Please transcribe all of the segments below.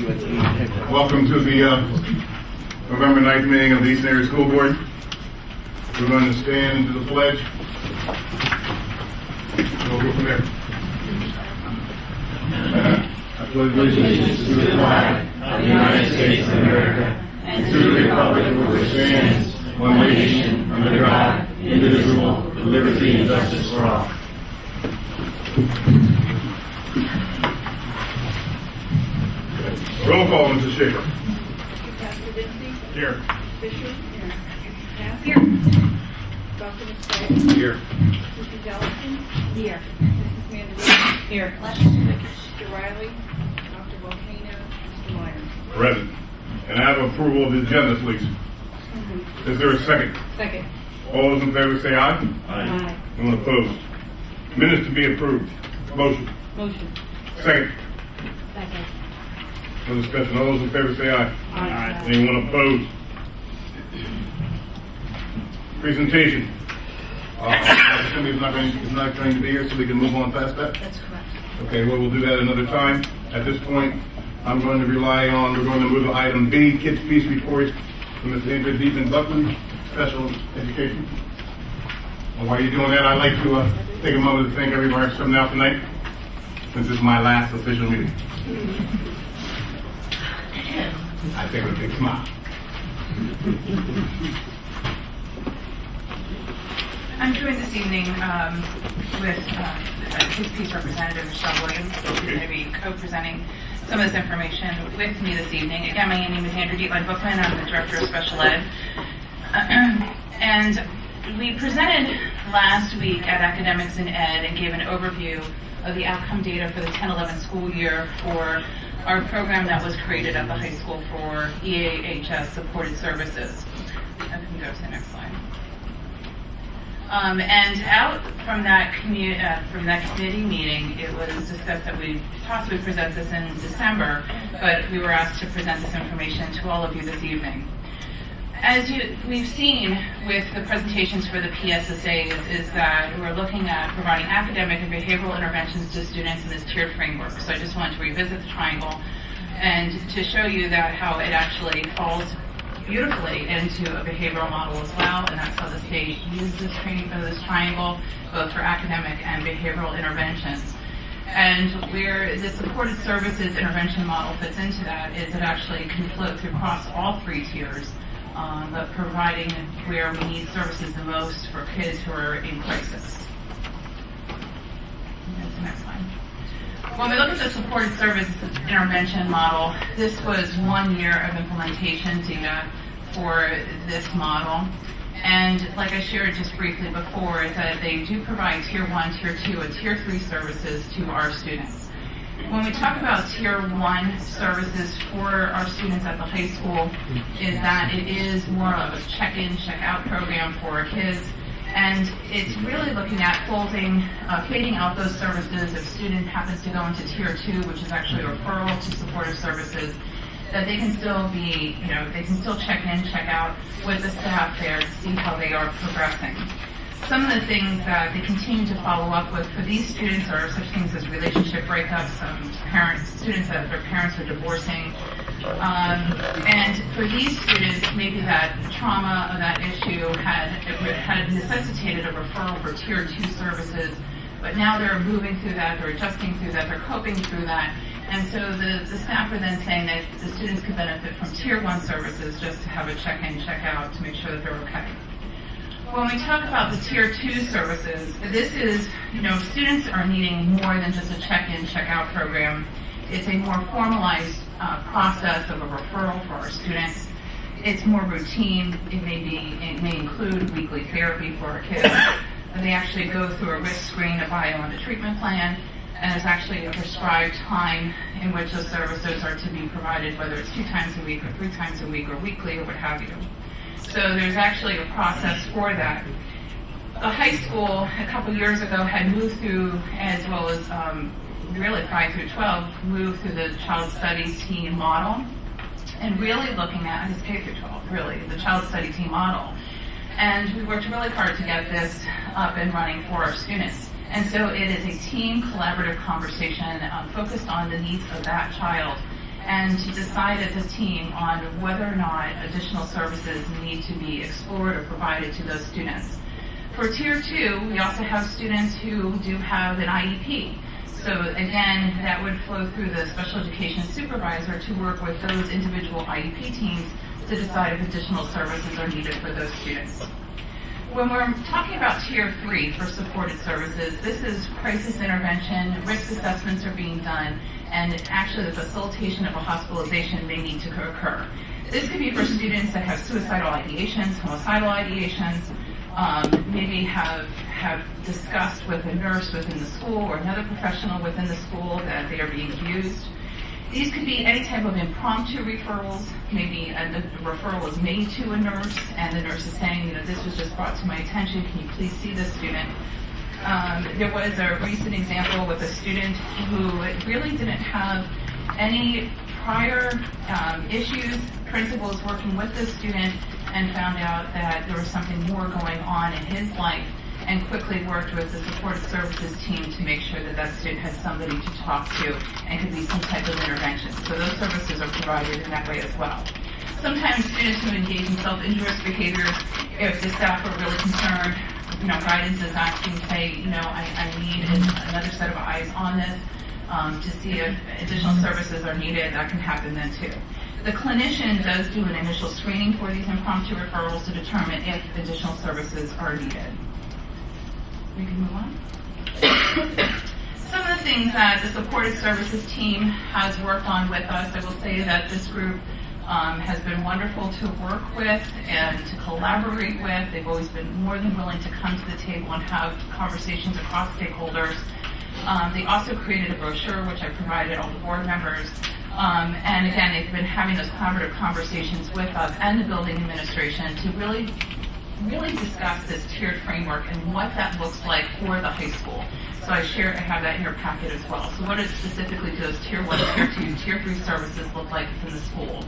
Welcome to the November 9th meeting of the Eastern Area School Board. We're going to stand to the pledge. We'll go from there. I pledge allegiance to the flag of the United States of America and to the republic for which it stands, one nation, under God, indivisible, with liberty and justice for all. Roll call, Mrs. Schaefer. Pastor Dixie. Here. Fisher. Here. Mrs. Cass. Here. Dr. McSpadden. Here. Mrs. Ellison. Here. Mrs. Mandarino. Here. Mr. Riley. Dr. Volcano. Mr. Myers. Present. And I have approval of the agenda, please. Is there a second? Second. All those in favor say aye. Aye. Anyone opposed? Minutes to be approved. Motion. Motion. Second. Second. No discussion. All those in favor say aye. Aye. Anyone opposed? Presentation. Somebody's not going to be here, so we can move on past that? That's correct. Okay, well, we'll do that another time. At this point, we're going to move to item B, Kids Peace Report from Ms. Andrea Deepman Buckland, Special Education. And while you're doing that, I'd like to take a moment to thank everybody for coming out tonight, since this is my last official meeting. I take a big smile. I'm joined this evening with Kids Peace Representative Michelle Williams, who's going to be co-presenting some of this information with me this evening. Again, my name is Andrea Deepman-Bookman. I'm the Director of Special Ed. And we presented last week at Academics in Ed and gave an overview of the outcome data for the 10-11 school year for our program that was created at the high school for EASD supported services. I can go to the next slide. And out from that committee meeting, it was discussed that we possibly present this in December, but we were asked to present this information to all of you this evening. As we've seen with the presentations for the PSSAs is that we're looking at providing academic and behavioral interventions to students in this tiered framework. So I just wanted to revisit the triangle and to show you that how it actually falls beautifully into a behavioral model as well, and that's how the state uses this triangle both for academic and behavioral interventions. And where the supported services intervention model fits into that is it actually can flow across all three tiers, but providing where we need services the most for kids who are in crisis. That's the next slide. When we look at the supported services intervention model, this was 1 year of implementation data for this model. And like I shared just briefly before, is that they do provide Tier 1, Tier 2, and Tier 3 services to our students. When we talk about Tier 1 services for our students at the high school, is that it is more of a check-in, check-out program for our kids. And it's really looking at fading out those services if a student happens to go into Tier 2, which is actually a referral to supportive services, that they can still be, they can still check in, check out with the staff there to see how they are progressing. Some of the things that they continue to follow up with for these students are such things as relationship breakups, students that their parents are divorcing. And for these students, maybe that trauma of that issue had necessitated a referral for Tier 2 services, but now they're moving through that, they're adjusting through that, they're coping through that. And so the staff are then saying that the students could benefit from Tier 1 services just to have a check-in, check-out to make sure that they're okay. When we talk about the Tier 2 services, this is, students are needing more than just a check-in, check-out program. It's a more formalized process of a referral for our students. It's more routine. It may include weekly therapy for our kids. And they actually go through a risk screen, a bio, and a treatment plan. And there's actually a prescribed time in which those services are to be provided, whether it's 2 times a week or 3 times a week or weekly or what have you. So there's actually a process for that. The high school a couple years ago had moved through, as well as really 5 through 12, moved through the child study team model, and really looking at his K through 12, really, the child study team model. And we worked really hard to get this up and running for our students. And so it is a team collaborative conversation focused on the needs of that child and to decide as a team on whether or not additional services need to be explored or provided to those students. For Tier 2, we also have students who do have an IEP. So again, that would flow through the special education supervisor to work with those individual IEP teams to decide if additional services are needed for those students. When we're talking about Tier 3 for supported services, this is crisis intervention, risk assessments are being done, and actually the facilitation of a hospitalization may need to occur. This could be for students that have suicidal ideations, homicidal ideations, maybe have discussed with a nurse within the school or another professional within the school that they are being abused. These could be any type of impromptu referrals. Maybe a referral is made to a nurse, and the nurse is saying, this was just brought to my attention. Can you please see this student? There was a recent example with a student who really didn't have any prior issues. Principal was working with the student and found out that there was something more going on in his life, and quickly worked with the supportive services team to make sure that that student has somebody to talk to and could be some type of intervention. So those services are provided in that way as well. Sometimes students who engage in self-injurious behaviors, if the staff are really concerned, guidance is asking, say, I need another set of eyes on this to see if additional services are needed. That can happen then too. The clinician does do an initial screening for these impromptu referrals to determine if additional services are needed. We can move on. Some of the things that the supportive services team has worked on with us, I will say that this group has been wonderful to work with and to collaborate with. They've always been more than willing to come to the table and have conversations across stakeholders. They also created a brochure, which I provided all the board members. And again, they've been having those collaborative conversations with us and the building administration to really discuss this tiered framework and what that looks like for the high school. So I have that in your packet as well. So what does specifically those Tier 1, Tier 2, Tier 3 services look like within the school?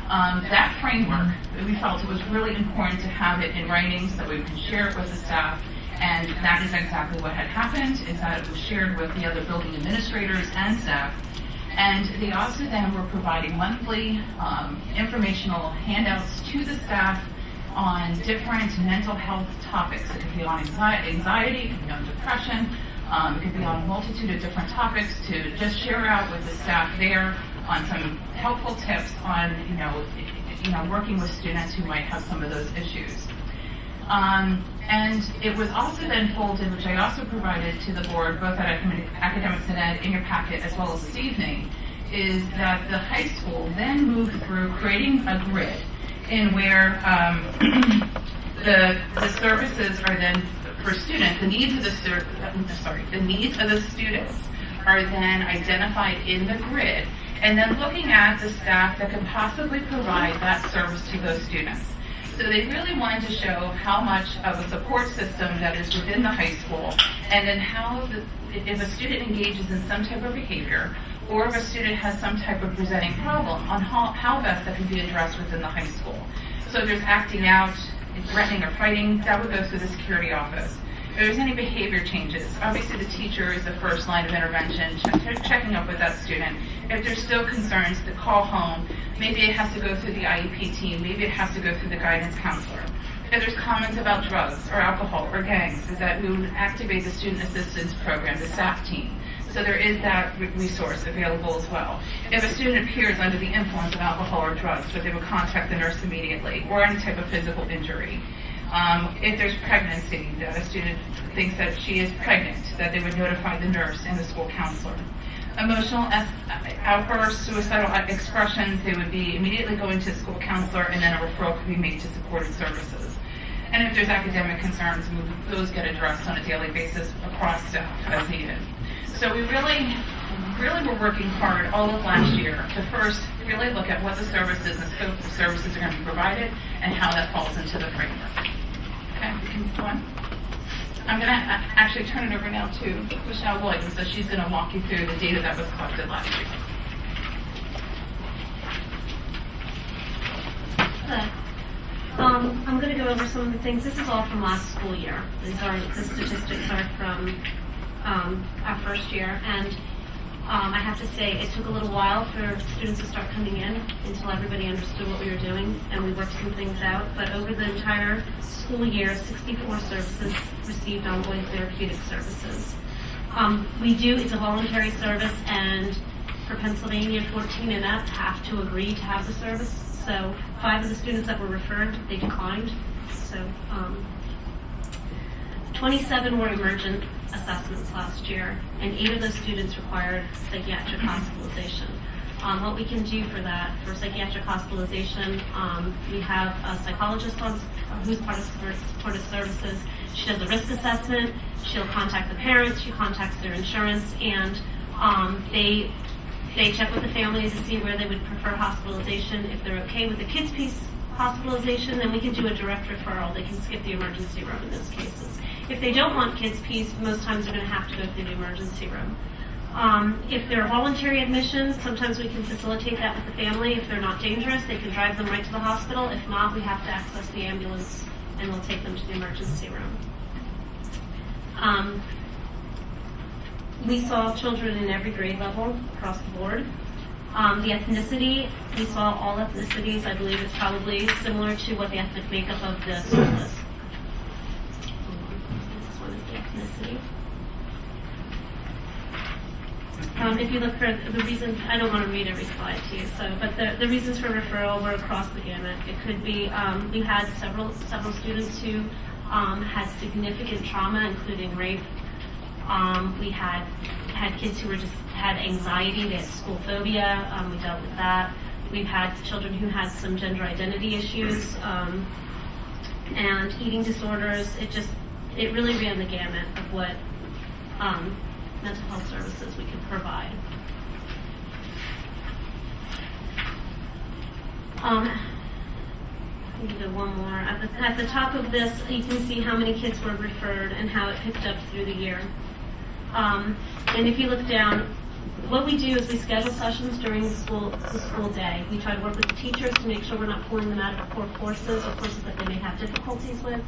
That framework, we felt it was really important to have it in writing so we can share it with the staff, and that is exactly what had happened, is that it was shared with the other building administrators and staff. And they also then were providing monthly informational handouts to the staff on different mental health topics. It could be on anxiety, it could be on depression, it could be on a multitude of different topics to just share out with the staff there on some helpful tips on, working with students who might have some of those issues. And it was also then folded, which I also provided to the board, both at Academics and Ed in your packet as well as this evening, is that the high school then moved through creating a grid in where the services are then for students, the needs of the students are then identified in the grid, and then looking at the staff that can possibly provide that service to those students. So they really wanted to show how much of a support system that is within the high school, and then how, if a student engages in some type of behavior, or if a student has some type of presenting problem, on how best that can be addressed within the high school. So if there's acting out, threatening or fighting, that would go through the security office. If there's any behavior changes, obviously the teacher is the first line of intervention, checking up with that student. If there's still concerns, to call home. Maybe it has to go through the IEP team. Maybe it has to go through the guidance counselor. If there's comments about drugs or alcohol or gangs, is that we would activate the student assistance program, the SAF team. So there is that resource available as well. If a student appears under the influence of alcohol or drugs, so they would contact the nurse immediately, or any type of physical injury. If there's pregnancy, that a student thinks that she is pregnant, that they would notify the nurse and the school counselor. Emotional outbursts, suicidal expressions, they would be immediately going to the school counselor, and then a referral could be made to supported services. And if there's academic concerns, those get addressed on a daily basis across staff as needed. So we really were working hard all of last year to first really look at what the services and scope of services are going to be provided and how that falls into the framework. Okay, we can move on. I'm going to actually turn it over now to Michelle Williams, so she's going to walk you through the data that was collected last year. I'm going to go over some of the things. This is all from last school year. The statistics are from our first year. And I have to say, it took a little while for students to start coming in until everybody understood what we were doing, and we worked some things out. But over the entire school year, 64 services received ongoing therapeutic services. It's a voluntary service, and for Pennsylvania, 14 and up have to agree to have the service. So 5 of the students that were referred, they declined. So 27 were emergent assessments last year, and 8 of those students required psychiatric hospitalization. What we can do for that, for psychiatric hospitalization, we have a psychologist who's part of supportive services. She does a risk assessment. She'll contact the parents. She contacts their insurance, and they check with the family to see where they would prefer hospitalization. If they're okay with the kids' piece hospitalization, then we can do a direct referral. They can skip the emergency room in those cases. If they don't want kids' piece, most times they're going to have to go through the emergency room. If they're voluntary admission, sometimes we can facilitate that with the family. If they're not dangerous, they can drive them right to the hospital. If not, we have to access the ambulance, and we'll take them to the emergency room. We saw children in every grade level across the board. The ethnicity, we saw all ethnicities. I believe it's probably similar to what the ethnic makeup of the school is. This one is the ethnicity. If you look for the reasons, I don't want to read every slide to you, but the reasons for referral were across the gamut. It could be, we had several students who had significant trauma, including rape. We had kids who had anxiety, they had school phobia, we dealt with that. We've had children who had some gender identity issues, and eating disorders. It really ran the gamut of what mental health services we could provide. I can do one more. At the top of this, you can see how many kids were referred and how it picked up through the year. And if you look down, what we do is we schedule sessions during the school day. We try to work with the teachers to make sure we're not pulling them out of core courses or courses that they may have difficulties with.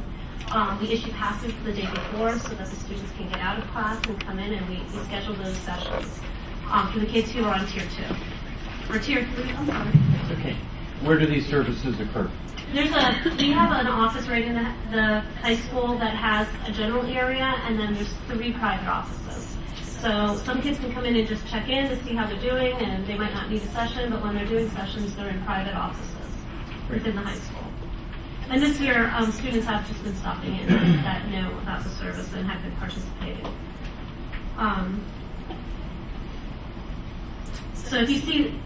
We issue passes the day before so that the students can get out of class and come in, and we schedule those sessions for the kids who are on Tier 2. Or Tier 3, I'm sorry. Okay. Where do these services occur? We have an office right in the high school that has a general area, and then there's 3 private offices. So some kids can come in and just check in to see how they're doing, and they might not need a session, but when they're doing sessions, they're in private offices within the high school. And this year, students have just been stopping in that know about the service and have been participating. So if you see,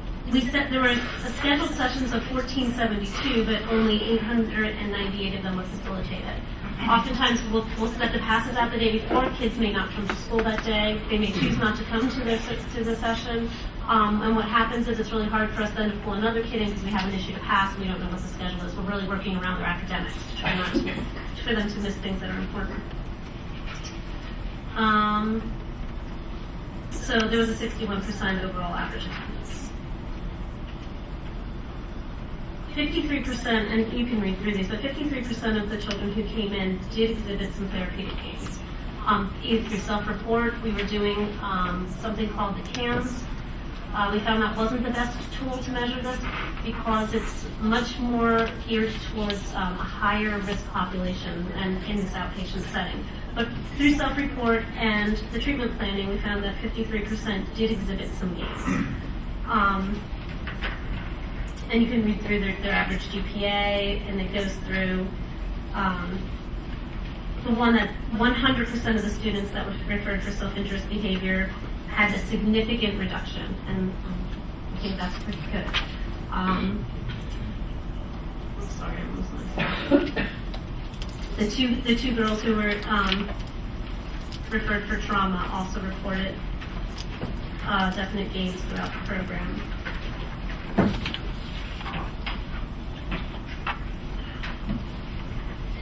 there were scheduled sessions of 1472, but only 898 of them were facilitated. Oftentimes, we'll set the passes out the day before. Kids may not come to school that day. They may choose not to come to the session. And what happens is it's really hard for us then to pull another kid in because we haven't issued a pass and we don't know what the schedule is. We're really working around their academics to try not to, for them to miss things that are important. So there was a 61% overall average attendance. 53%, and you can read through these, but 53% of the children who came in did exhibit some therapeutic gains. Either through self-report, we were doing something called the CAMS. We found that wasn't the best tool to measure this because it's much more geared towards a higher risk population and in this outpatient setting. But through self-report and the treatment planning, we found that 53% did exhibit some gains. And you can read through their average GPA, and it goes through the one that 100% of the students that were referred for self-interest behavior had a significant reduction, and I think that's pretty good. I'm sorry, I almost lost it. The two girls who were referred for trauma also reported definite gains throughout the program.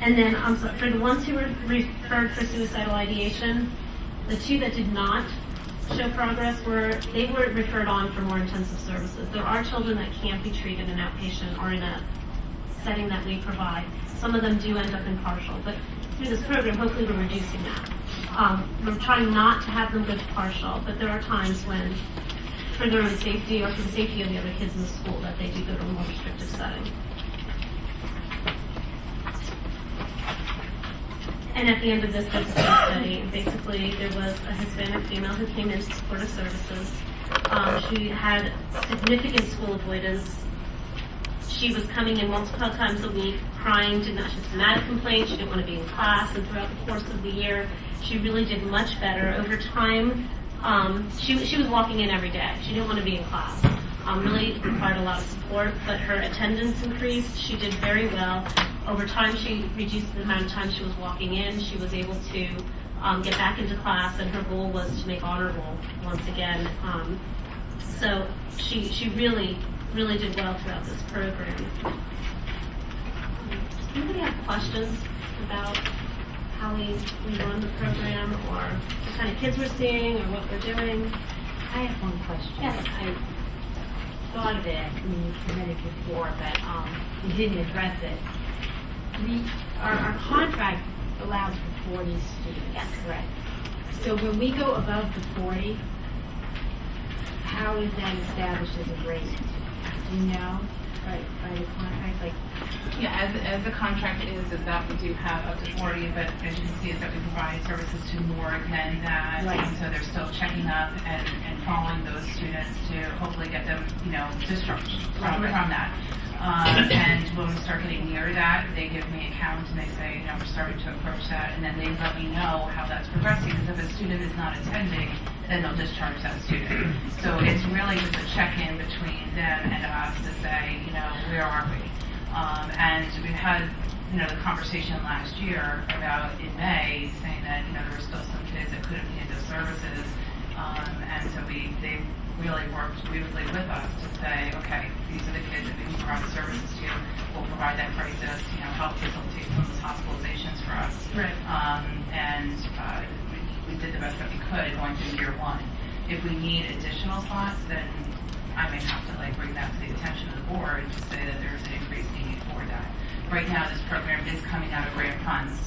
And then, for the ones who were referred for suicidal ideation, the 2 that did not show progress they were referred on for more intensive services. There are children that can't be treated in outpatient or in a setting that we provide. Some of them do end up in partial, but through this program, hopefully we're reducing that. We're trying not to have them go to partial, but there are times when, for their own safety or for the safety of the other kids in the school, that they do go to a more restrictive setting. And at the end of this case study, basically, there was a Hispanic female who came into supportive services. She had significant school avoidance. She was coming in multiple times a week, crying, she had somatic complaints, she didn't want to be in class, and throughout the course of the year, she really did much better. Over time, she was walking in every day. She didn't want to be in class. Really required a lot of support, but her attendance increased. She did very well. Over time, she reduced the amount of time she was walking in. She was able to get back into class, and her goal was to make honor roll once again. So she really did well throughout this program. Does anybody have questions about how we run the program, or what kind of kids we're seeing, or what we're doing? I have one question. Yes. I thought of it when you presented before, but you didn't address it. Our contract allows for 40 students. Yes. Correct. So when we go above the 40, how is that established as a rate? Do you know? By the contract, like. Yeah, as the contract is that we do have up to 40, but as you can see is that we provide services to more than that. Right. And so they're still checking up and following those students to hopefully get them, discharged from that. And when we start getting near that, they give me a count and they say, we're starting to approach that, and then they let me know how that's progressing, because if a student is not attending, then they'll discharge that student. So it's really just a check-in between them and us to say, where are we? And we had, the conversation last year about in May saying that, there were still some kids that couldn't get those services. And so they really worked beautifully with us to say, okay, these are the kids that we can provide services to. We'll provide that crisis, help facilitate some of those hospitalizations for us. Right. And we did the best that we could going through year one. If we need additional slots, then I may have to bring that to the attention of the board to say that there's an increased need for that. Right now, this program is coming out of grant funds,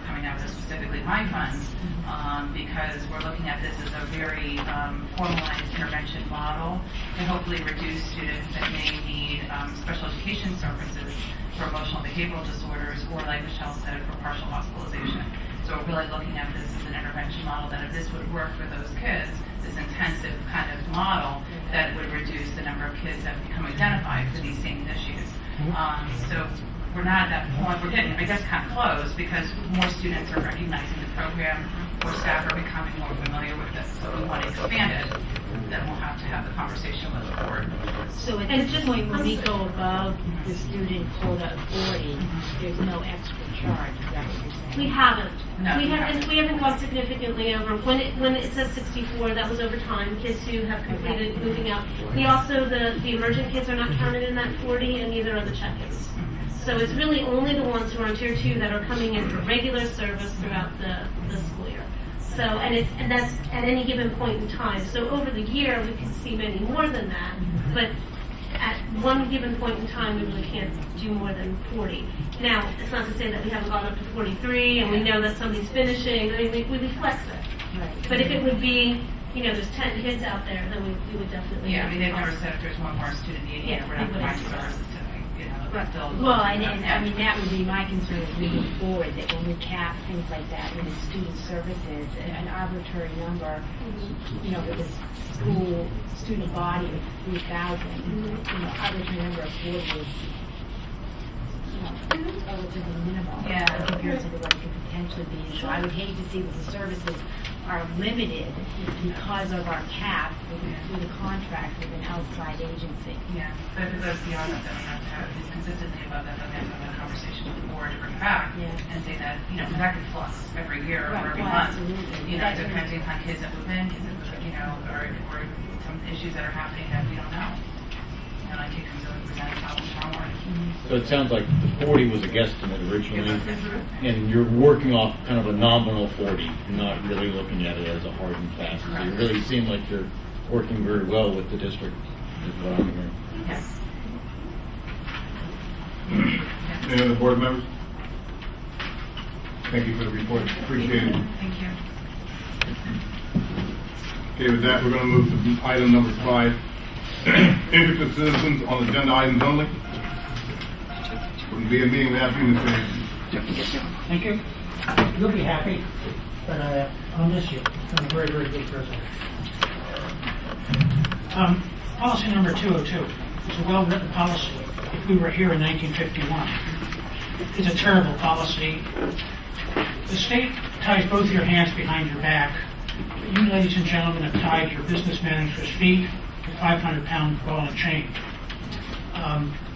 coming out of specifically my funds, because we're looking at this as a very formalized intervention model to hopefully reduce students that may need special education services for emotional behavioral disorders, or like Michelle said, for partial hospitalization. So we're really looking at this as an intervention model, that if this would work for those kids, this intensive kind of model, that would reduce the number of kids that become identified for these same issues. So we're not at that point. We're getting, I guess, kind of close, because more students are recognizing the program, more staff are becoming more familiar with it. So we want to expand it. Then we'll have to have the conversation with the board. So at this point, when we go above the student quota of 40, there's no extra charge, is that what you're saying? We haven't. No, we we haven't. haven't. We haven't gone significantly over. When it says 64, that was over time. Kids who have completed moving out. We also the emergent kids are not counted in that 40, and neither are the check-ins. So it's really only the ones who are on tier 2 that are coming in for regular service throughout the school year. So and that's at any given point in time. So over the year we can see many more than that, but at one given point in time we really can't do more than 40. Now it's not to say that we haven't gone up to 43 and we know that somebody's finishing. I mean, we flex it. Right. But if it would be, there's 10 kids out there, then we would definitely. Yeah, they've never said if there's one more student needing it, we're not providing services today. Right. Well, and I mean, that would be my concern as we move forward, that when we cap things like that in the student services, an arbitrary number, with a school student body of 3,000, arbitrary number of 40 is, relatively minimal compared to what it could potentially be. So I would hate to see that the services are limited because of our cap with a contract with an outside agency. Yeah, but if it goes beyond that, then we have to have, if it's consistently above that, then we have to have a conversation with the board to bring it back and say that, that could flux every year or every month. Absolutely. Depending on kids that move in, kids that or some issues that are happening that we don't know. And I think so we present a problem tomorrow morning. So it sounds like the 40 was a guesstimate originally, and you're working off kind of a nominal 40. You're not really looking at it as a hard and fast. So you really seem like you're working very well with the district, is what I'm hearing. Yes. Any other board members? Thank you for the report. Appreciate it. Thank you. Okay, with that, we're going to move to item number 5. Interested citizens on agenda items only. Wouldn't be a meeting without you, Mr. Anderson. Thank you. You'll be happy, but I'll miss you. It's been a very, very good president. Policy number 202 is a well-written policy if we were here in 1951. It's a terrible policy. The state ties both your hands behind your back. You, ladies and gentlemen, have tied your business manager's feet to 500-pound ball and chain.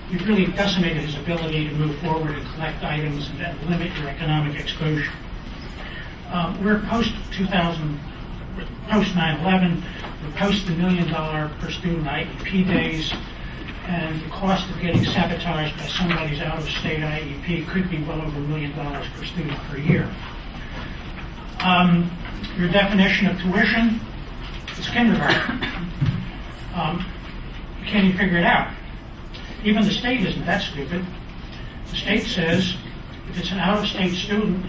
You've really decimated his ability to move forward and collect items and limit your economic exposure. We're post-2000, post-9/11, we're post the $1 million per student IEP days, and the cost of getting sabotaged by somebody's out-of-state IEP could be well over $1 million per student per year. Your definition of tuition is kindergarten. You can't even figure it out. Even the state isn't that stupid. The state says if it's an out-of-state student,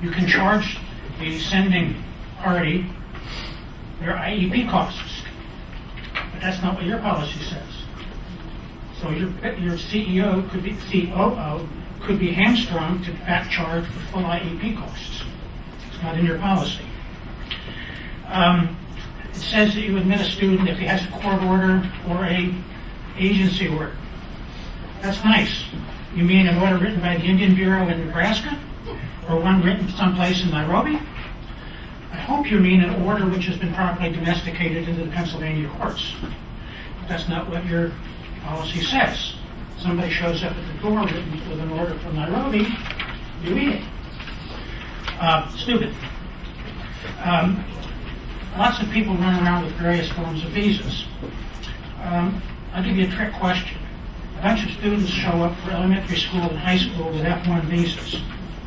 you can charge the sending party their IEP costs. But that's not what your policy says. So your CEO could be COO could be hamstrung to back charge for full IEP costs. It's not in your policy. It says that you admit a student if he has a court order or a agency order. That's nice. You mean an order written by the Indian Bureau in Nebraska? Or one written someplace in Nairobi? I hope you mean an order which has been properly domesticated into the Pennsylvania courts. But that's not what your policy says. Somebody shows up at the door with an order from Nairobi, you read it. Stupid. Lots of people run around with various forms of visas. I'll give you a trick question. A bunch of students show up for elementary school and high school with F1 visas.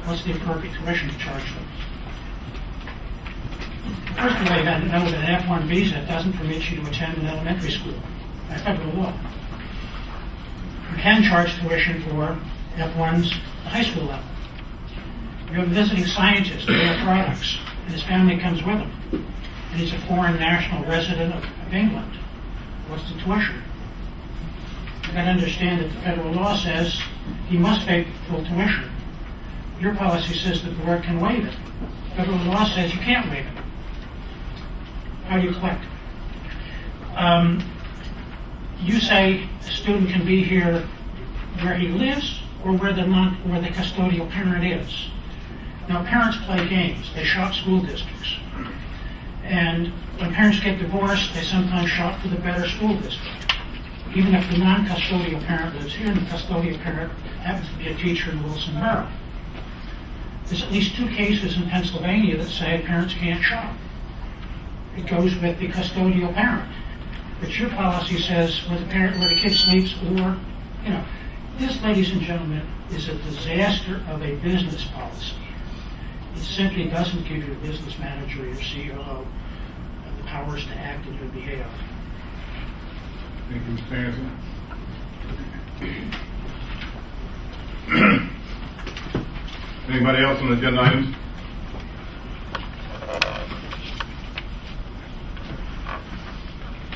What's the appropriate tuition to charge them? First of all, you got to know that an F1 visa doesn't permit you to attend an elementary school by federal law. You can charge tuition for F1s at high school level. You have a visiting scientist, Dale Products, and his family comes with him. And he's a foreign national resident of England. What's the tuition? You've got to understand that the federal law says he must pay full tuition. Your policy says that the board can waive it. Federal law says you can't waive it. How do you collect? You say a student can be here where he lives or where the custodial parent is. Now, parents play games. They shop school districts. And when parents get divorced, they sometimes shop for the better school district. Even if the non-custodial parent lives here and the custodial parent happens to be a teacher in Wilson Borough. There's at least 2 cases in Pennsylvania that say parents can't shop. It goes with the custodial parent. But your policy says where the kid sleeps or, this, ladies and gentlemen, is a disaster of a business policy. It simply doesn't give your business manager or your COO the powers to act in your behalf. Thank you, Mr. Anderson. Anybody else on the agenda items?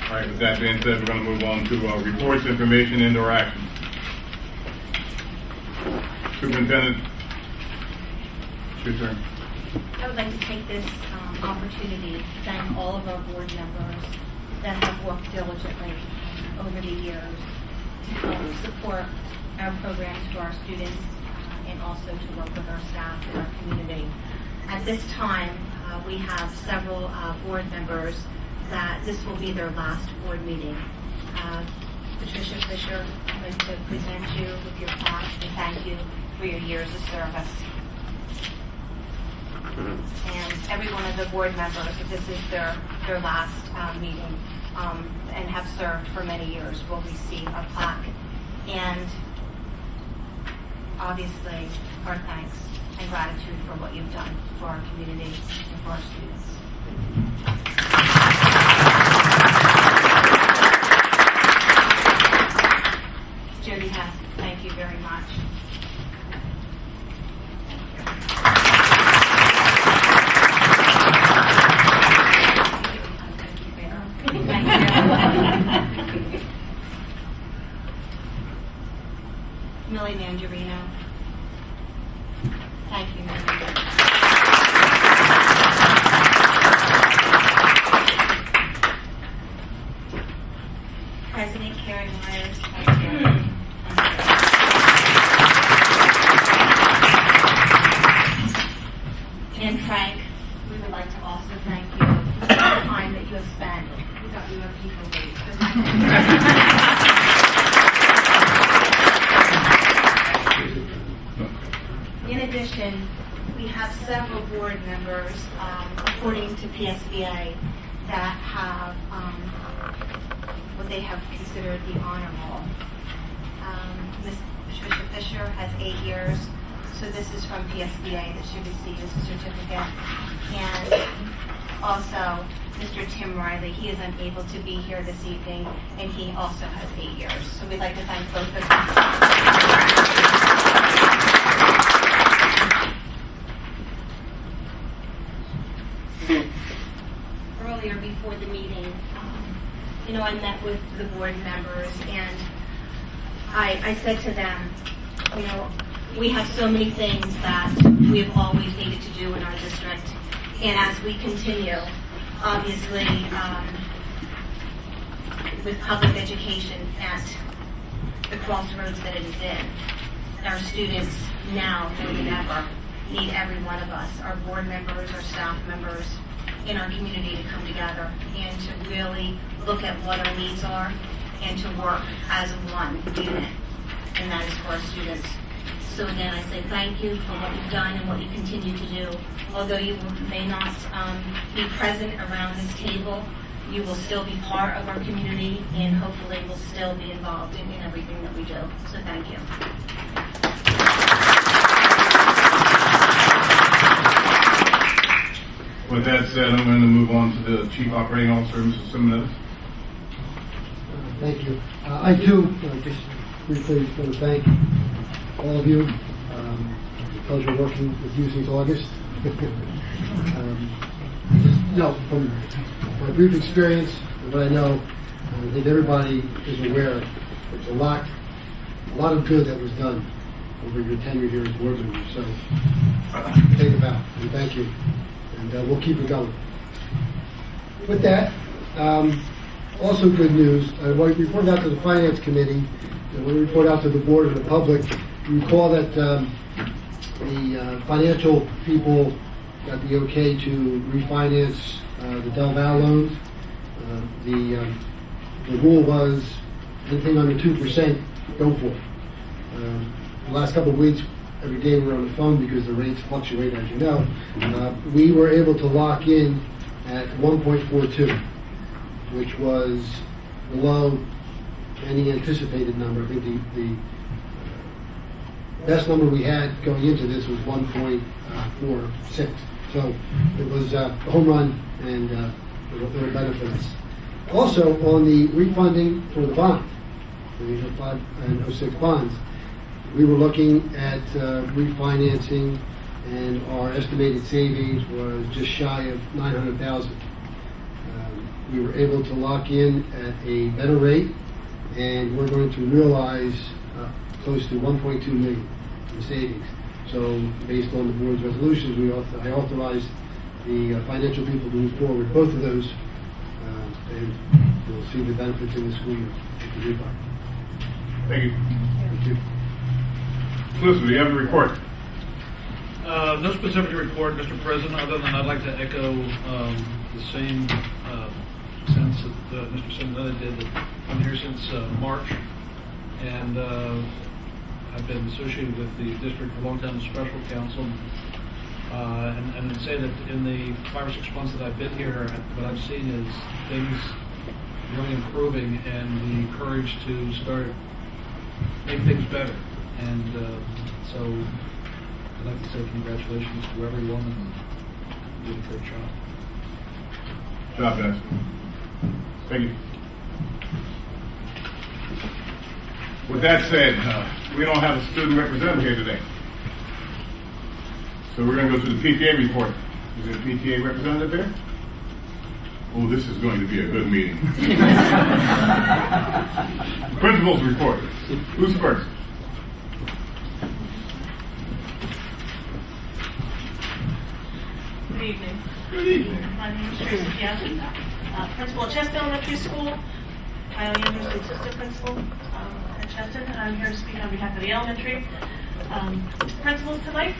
All right, with that being said, we're going to move on to reports, information, and interaction. Superintendent, it's your turn. I would like to take this opportunity to thank all of our board members that have worked diligently over the years to help support our programs for our students and also to work with our staff and our community. At this time, we have several board members that this will be their last board meeting. Patricia Fisher, I'd like to present you with your plaque and thank you for your years of service. And every one of the board members, if this is their last meeting and have served for many years, will receive a plaque. And obviously, our thanks and gratitude for what you've done for our community and for our students. Jody Hess, thank you very much. Millie Mandarino. Thank you, Millie. President Carrie Myers. Thank you. And Frank, we would like to also thank you for the time that you have spent. We thought you were people In addition, we have several board members, according to PSBA, that have what they have considered the honor roll. Ms. Patricia Fisher has 8 years, so this is from PSBA that she received as a certificate. And also, Mr. Tim Riley, he is unable to be here this evening, and he also has 8 years. So we'd like to thank both of them. Earlier before the meeting, I met with the board members, and I said to them, we have so many things that we have always needed to do in our district, and as we continue, obviously, with public education at the crossroads that it is in, our students now more than ever need every one of us, our board members, our staff members, in our community to come together and to really look at what our needs are and to work as one unit, and that is for our students. So again, I say thank you for what you've done and what you continue to do. Although you may not be present around this table, you will still be part of our community and hopefully will still be involved in everything that we do. So thank you. With that said, I'm going to move on to the Chief Operating Officer, Mrs. Simonettis. Thank you. I too just briefly want to thank all of you. It's a pleasure working with you since August. From my brief experience and what I know, I think everybody is aware there's a lot of good that was done over your tenure here as board member. So take a bow and thank you, and we'll keep it going. With that, also good news. When we report out to the Finance Committee, and when we report out to the board and the public, you recall that the financial people got the okay to refinance the Del Val loans. The rule was anything under 2%, go for it. The last couple of weeks, every day we were on the phone because the rates fluctuate, as you know. We were able to lock in at 1.42, which was below any anticipated number. I think the best number we had going into this was 1.46. So it was a home run, and it will benefit us. Also, on the refunding for the bond, the 05 and 06 bonds, we were looking at refinancing, and our estimated savings was just shy of $900,000. We were able to lock in at a better rate, and we're going to realize close to $1.2 million in savings. So, based on the board's resolutions, I authorized the financial people to move forward both of those, and we'll see the benefits in the school year. Thank you. Thank you. Listen, do you have a report? No specific report, Mr. President, other than I'd like to echo the same sense that Mr. Simonetta did. I'm here since March, and I've been associated with the district for a long time as special counsel. And I'd say that in the 5 or 6 months that I've been here, what I've seen is things really improving and the courage to start make things better. And so I'd like to say congratulations to everyone and you did a great job. Job, guys. Thank you. With that said, we don't have a student representative here today. So we're going to go to the PTA report. Is there a PTA representative there? Oh, this is going to be a good meeting. Principal's report. Who's first? evening. Good evening. My name is Tracy Piazzi, principal at Cheston Elementary School. I am the assistant principal at Cheston, and I'm here to speak on behalf of the elementary principals tonight.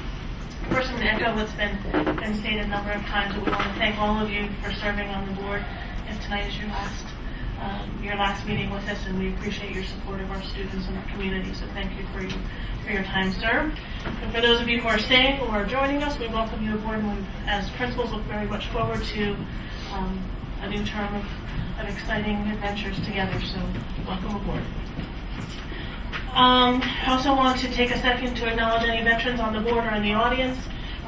First, I'm going to echo what's been stated a number of times, but we want to thank all of you for serving on the board. If tonight is your last meeting with us, and we appreciate your support of our students and our community. So thank you for your time served. And for those of you who are staying or are joining us, we welcome you aboard, and we, as principals, look very much forward to a new term of exciting adventures together. So welcome aboard. I also want to take a second to acknowledge any veterans on the board or in the audience.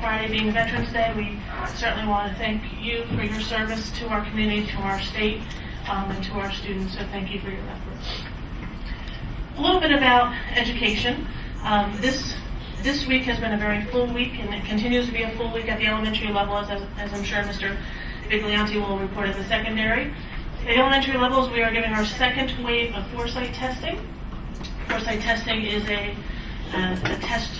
Friday being Veterans Day, we certainly want to thank you for your service to our community, to our state, and to our students. So thank you for your efforts. A little bit about education. This week has been a very full week, and it continues to be a full week at the elementary level, as I'm sure Mr. Viglianti will report at the secondary. At the elementary levels, we are giving our second wave of foresight testing. Foresight testing is a test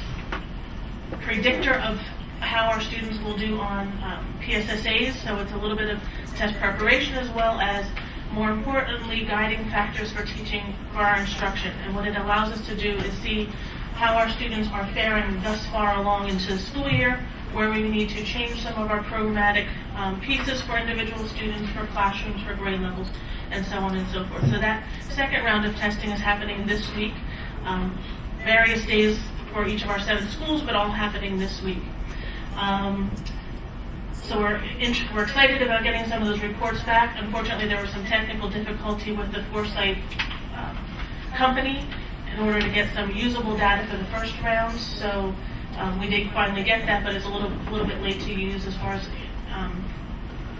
predictor of how our students will do on PSSAs, so it's a little bit of test preparation as well as, more importantly, guiding factors for teaching for our instruction. And what it allows us to do is see how our students are faring thus far along into the school year, where we need to change some of our programmatic pieces for individual students, for classrooms, for grade levels, and so on and so forth. So that second round of testing is happening this week. Various days for each of our 7 schools, but all happening this week. So we're excited about getting some of those reports back. Unfortunately, there was some technical difficulty with the Foresight company in order to get some usable data for the first round. So we did finally get that, but it's a little bit late to use as far as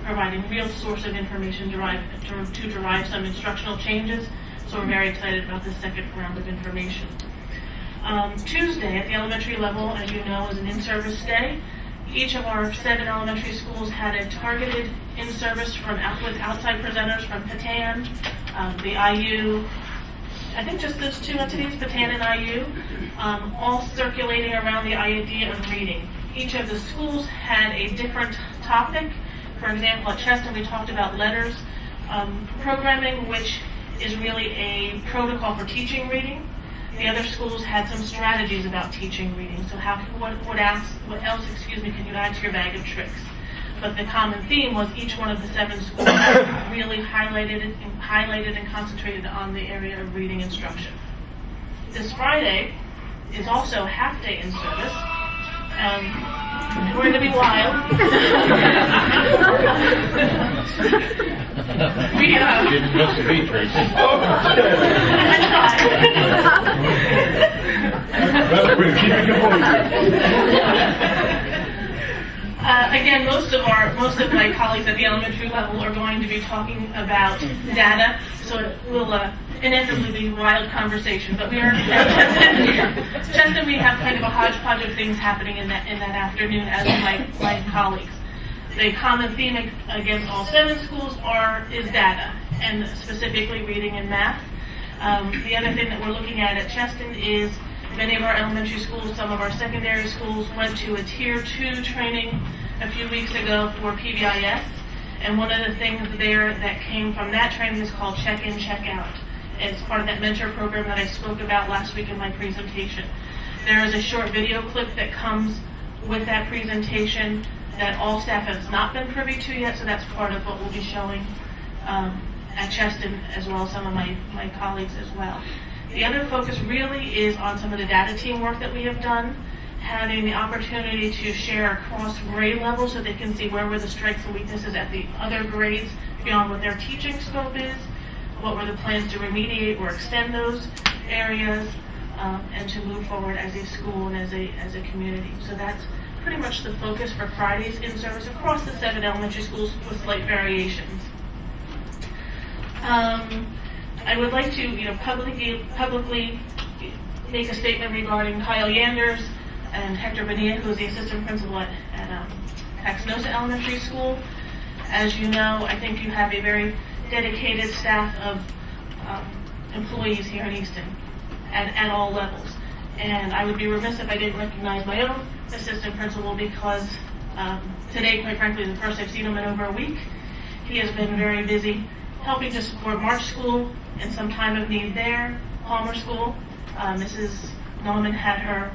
providing real source of information to derive some instructional changes. So we're very excited about this second round of information. Tuesday at the elementary level, as you know, is an in-service day. Each of our 7 elementary schools had a targeted in-service with outside presenters from Patan, the IU, I think just those 2 entities, Patan and IU, all circulating around the idea of reading. Each of the schools had a different topic. For example, at Cheston, we talked about letters programming, which is really a protocol for teaching reading. The other schools had some strategies about teaching reading. So what else can you add to your bag of tricks? But the common theme was each one of the 7 schools really highlighted and concentrated on the area of reading instruction. This Friday is also half-day in service. We're going to be wild. Didn't miss a beat, Tracy. Again, most of my colleagues at the elementary level are going to be talking about data, so it will inevitably be a wild conversation. But we are at Cheston, we have kind of a hodgepodge of things happening in that afternoon, as with my colleagues. The common theme against all 7 schools is data, and specifically reading and math. The other thing that we're looking at Cheston is many of our elementary schools, some of our secondary schools went to a Tier 2 training a few weeks ago for PBIS, and one of the things there that came from that training is called check-in, check-out. It's part of that mentor program that I spoke about last week in my presentation. There is a short video clip that comes with that presentation that all staff has not been privy to yet, so that's part of what we'll be showing at Cheston, as well as some of my colleagues as well. The other focus really is on some of the data team work that we have done, having the opportunity to share across grade levels so they can see where were the strengths and weaknesses at the other grades beyond what their teaching scope is, what were the plans to remediate or extend those areas, and to move forward as a school and as a community. So that's pretty much the focus for Friday's in-service across the 7 elementary schools with slight variations. I would like to, publicly make a statement regarding Kyle Yanders and Hector Bonilla, who is the assistant principal at Paxnosa Elementary School. As you know, I think you have a very dedicated staff of employees here in Easton at all levels. And I would be remiss if I didn't recognize my own assistant principal, because Today, quite frankly, is the first I've seen him in over a week. He has been very busy helping to support March School in some time of need there, Palmer School. Mrs. Norman had her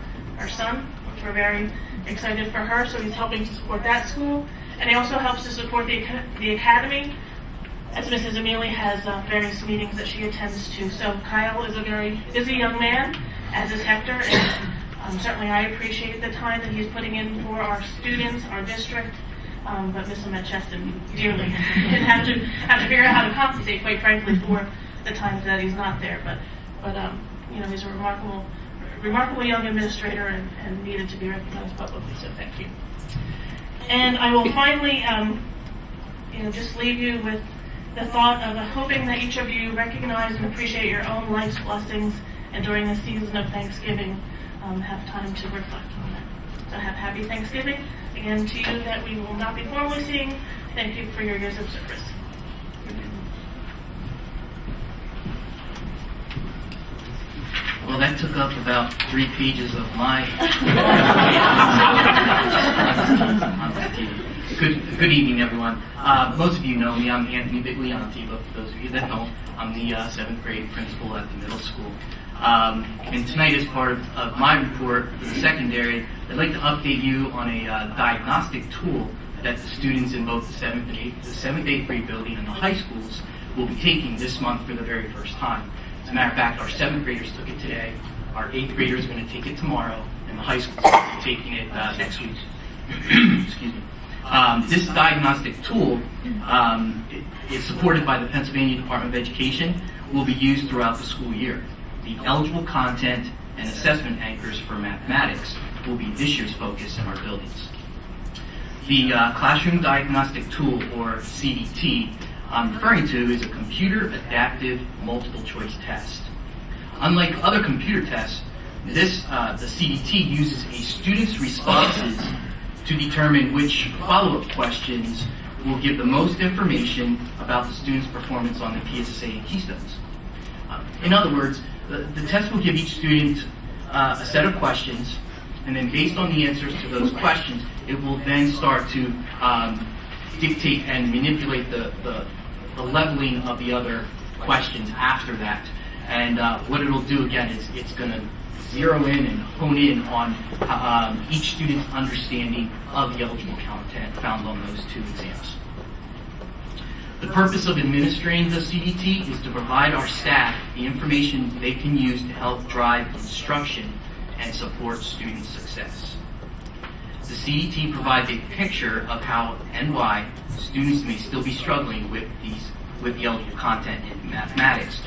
son, which we're very excited for her, so he's helping to support that school. And he also helps to support the academy, as Mrs. Amelie has various meetings that she attends to. So Kyle is a very busy young man, as is Hector, and certainly I appreciate the time that he's putting in for our students, our district, but miss him at Cheston dearly. And have to figure out how to compensate, quite frankly, for the times that he's not there. But he's a remarkable young administrator and needed to be recognized publicly, so thank you. And I will finally, just leave you with the thought of hoping that each of you recognize and appreciate your own life's blessings, and during the season of Thanksgiving, have time to reflect on that. So have happy Thanksgiving. Again, to you that we will not be formally seeing, thank you for your years of service. Well, that took up about 3 pages of my. Good evening, everyone. Most of you know me. I'm Anthony Biglianti, but for those of you that don't, I'm the 7th grade principal at the middle school. And tonight, as part of my report for the secondary, I'd like to update you on a diagnostic tool that the students in both the 7th and 8th grade building and the high schools will be taking this month for the very first time. As a matter of fact, our 7th graders took it today, our 8th graders are going to take it tomorrow, and the high schools will be taking it next week. Excuse me. This diagnostic tool is supported by the Pennsylvania Department of Education, will be used throughout the school year. The eligible content and assessment anchors for mathematics will be this year's focus in our buildings. The Classroom Diagnostic Tool, or CDT, I'm referring to is a computer adaptive multiple choice test. Unlike other computer tests, the CDT uses a student's responses to determine which follow-up questions will give the most information about the student's performance on the PSSA and Keystones. In other words, the test will give each student a set of questions, and then based on the answers to those questions, it will then start to dictate and manipulate the leveling of the other questions after that. And what it'll do, again, is it's going to zero in and hone in on each student's understanding of the eligible content found on those 2 exams. The purpose of administering the CDT is to provide our staff the information they can use to help drive instruction and support student success. The CDT provides a picture of how and why students may still be struggling with the eligible content in mathematics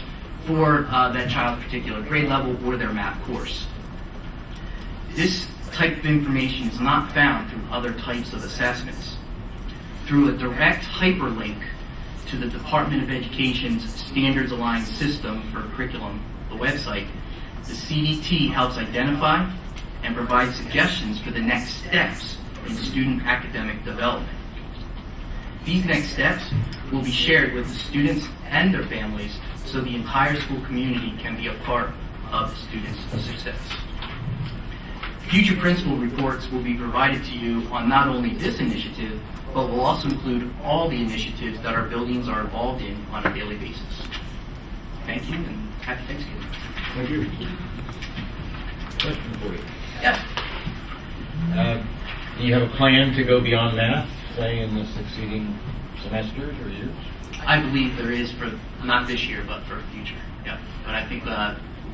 for that child's particular grade level or their math course. This type of information is not found through other types of assessments. Through a direct hyperlink to the Department of Education's Standards Aligned System for Curriculum, the website, the CDT helps identify and provide suggestions for the next steps in student academic development. These next steps will be shared with the students and their families so the entire school community can be a part of the students' success. Future principal reports will be provided to you on not only this initiative, but will also include all the initiatives that our buildings are involved in on a daily basis. Thank you, and happy Thanksgiving. Thank you. Question for you. Yes. Do you have a plan to go beyond math, say, in the succeeding semesters or years? I believe there is for, not this year, but for future. Yeah. But I think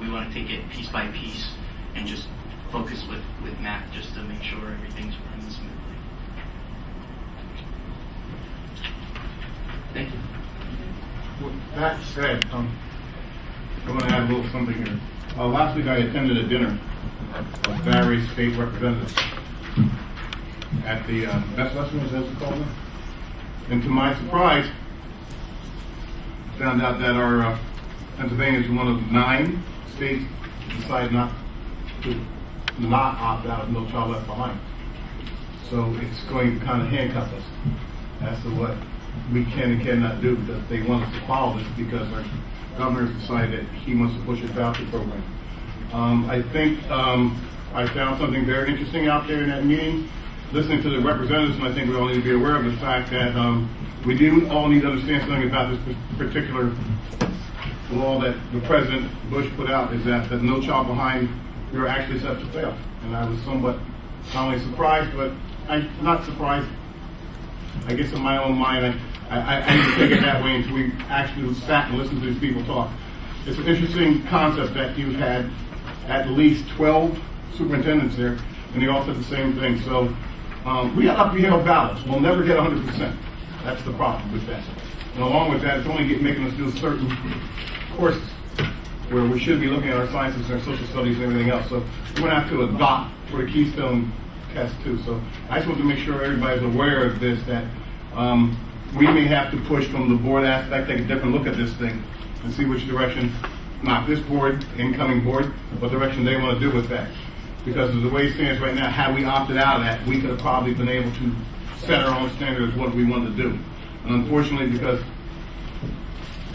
we want to take it piece by piece and just focus with math just to make sure everything's running smoothly. Thank you. With that said, I'm going to add a little something here. Last week I attended a dinner of various state representatives at the Best Western, as it's called. And to my surprise, found out that our Pennsylvania is one of 9 states that decided not opt out of No Child Left Behind. So it's going to kind of handcuff us as to what we can and cannot do, because they want us to follow this because our governor's decided that he wants to push a voucher program. I think I found something very interesting out there in that meeting. listening to the representatives, and I think we all need to be aware of the fact that we do all need to understand something about this particular law that the President Bush put out, is that no child behind, you're actually set to fail. And I was somewhat not only surprised, but not surprised, I guess in my own mind, I didn't take it that way until we actually sat and listened to these people talk. It's an interesting concept that you've had at least 12 superintendents there, and they all said the same thing. So we got uphill battles. We'll never get 100%. That's the problem with that. And along with that, it's only making us do certain courses where we should be looking at our sciences and our social studies and everything else. So we're going to have to adopt for the Keystone test too. So I just want to make sure everybody's aware of this, that we may have to push from the board aspect, take a different look at this thing and see which direction, not this board, incoming board, what direction they want to do with that. Because of the way it stands right now, had we opted out of that, we could have probably been able to set our own standard as what we wanted to do. And unfortunately, because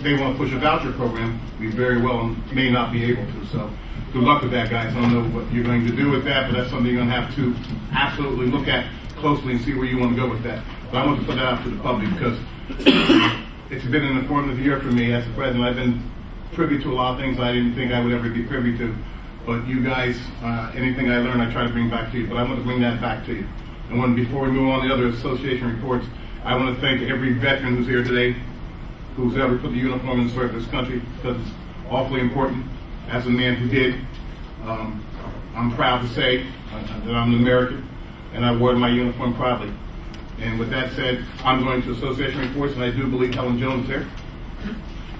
they want to push a voucher program, we very well may not be able to. So good luck with that, guys. I don't know what you're going to do with that, but that's something you're going to have to absolutely look at closely and see where you want to go with that. But I want to put that out to the public because it's been an informative year for me as the president. I've been privy to a lot of things I didn't think I would ever be privy to. But you guys, anything I learn, I try to bring back to you. But I want to bring that back to you. And before we move on to the other association reports, I want to thank every veteran who's here today, who's ever put the uniform and served this country, because it's awfully important. As a man who did, I'm proud to say that I'm an American, and I wore my uniform proudly. And with that said, I'm going to association reports, and I do believe Helen Jones is here.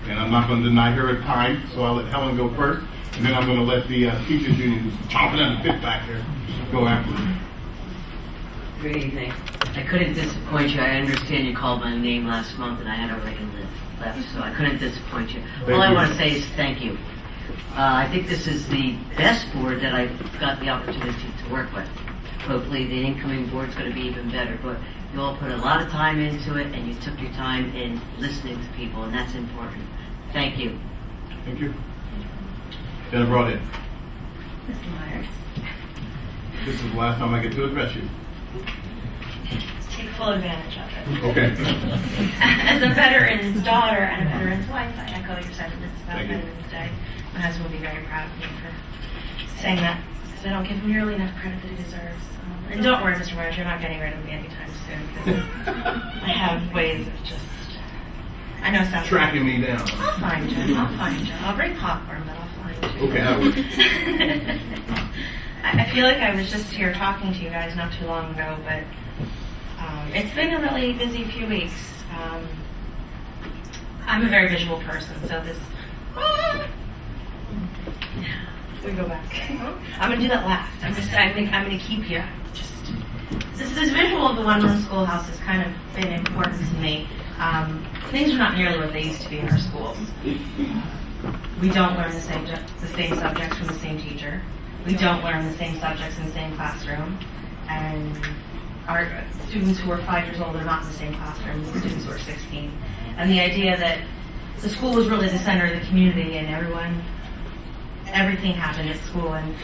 And I'm not going to deny her a time, so I'll let Helen go first, and then I'm going to let the teachers union, who's chomping at the bit back there, go after her. Good evening. I couldn't disappoint you. I understand you called my name last month and I had already left, so I couldn't disappoint you. All I want to say is thank you. I think this is the best board that I've got the opportunity to work with. Hopefully the incoming board's going to be even better, but you all put a lot of time into it and you took your time in listening to people, and that's important. Thank you. Thank you. Jenna brought in. Mr. Myers. This is the last time I get to address you. Take full advantage of it. Okay. As a veteran's daughter and a veteran's wife, I echo your sentiments about Thank you. Veterans Day. My husband will be very proud of me for saying that, because I don't give him nearly enough credit that he deserves. And don't worry, Mr. Myers, you're not getting rid of me anytime soon, because I have ways of just, I know it sounds Tracking me down. I'll find you. I'll bring popcorn, but I'll find you. Okay, that works. I feel like I was just here talking to you guys not too long ago, but it's been a really busy few weeks. I'm a very visual person, so this... We go back. I'm going to do that last. I'm going to keep you. This visual of the one-room schoolhouse has kind of been important to me. Things are not nearly what they used to be in our schools. We don't learn the same subjects from the same teacher. We don't learn the same subjects in the same classroom. And our students who are 5 years old are not in the same classroom as the students who are 16. And the idea that the school was really the center of the community and everything happened at school, and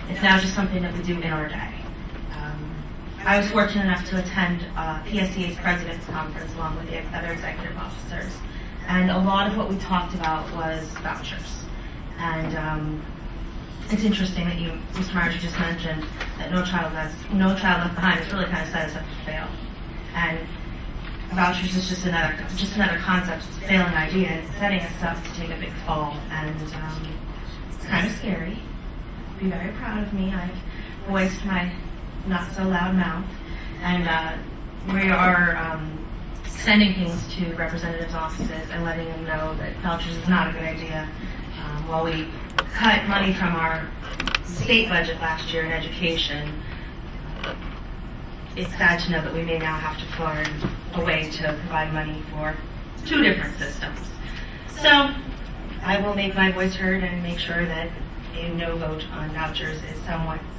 it's now just something that we do in our day. I was fortunate enough to attend PSEA's President's Conference along with the other executive officers, and a lot of what we talked about was vouchers. And it's interesting that you, Mr. Myers, you just mentioned that no child left behind. It's really kind of set us up to fail. And vouchers is just another concept. It's a failing idea. It's setting us up to take a big fall, and it's kind of scary. Be very proud of me. I've voiced my not so loud mouth, and we are sending things to representatives' offices and letting them know that vouchers is not a good idea. While we cut money from our state budget last year in education, it's sad to know that we may now have to learn a way to provide money for 2 different systems. So I will make my voice heard and make sure that a no vote on vouchers is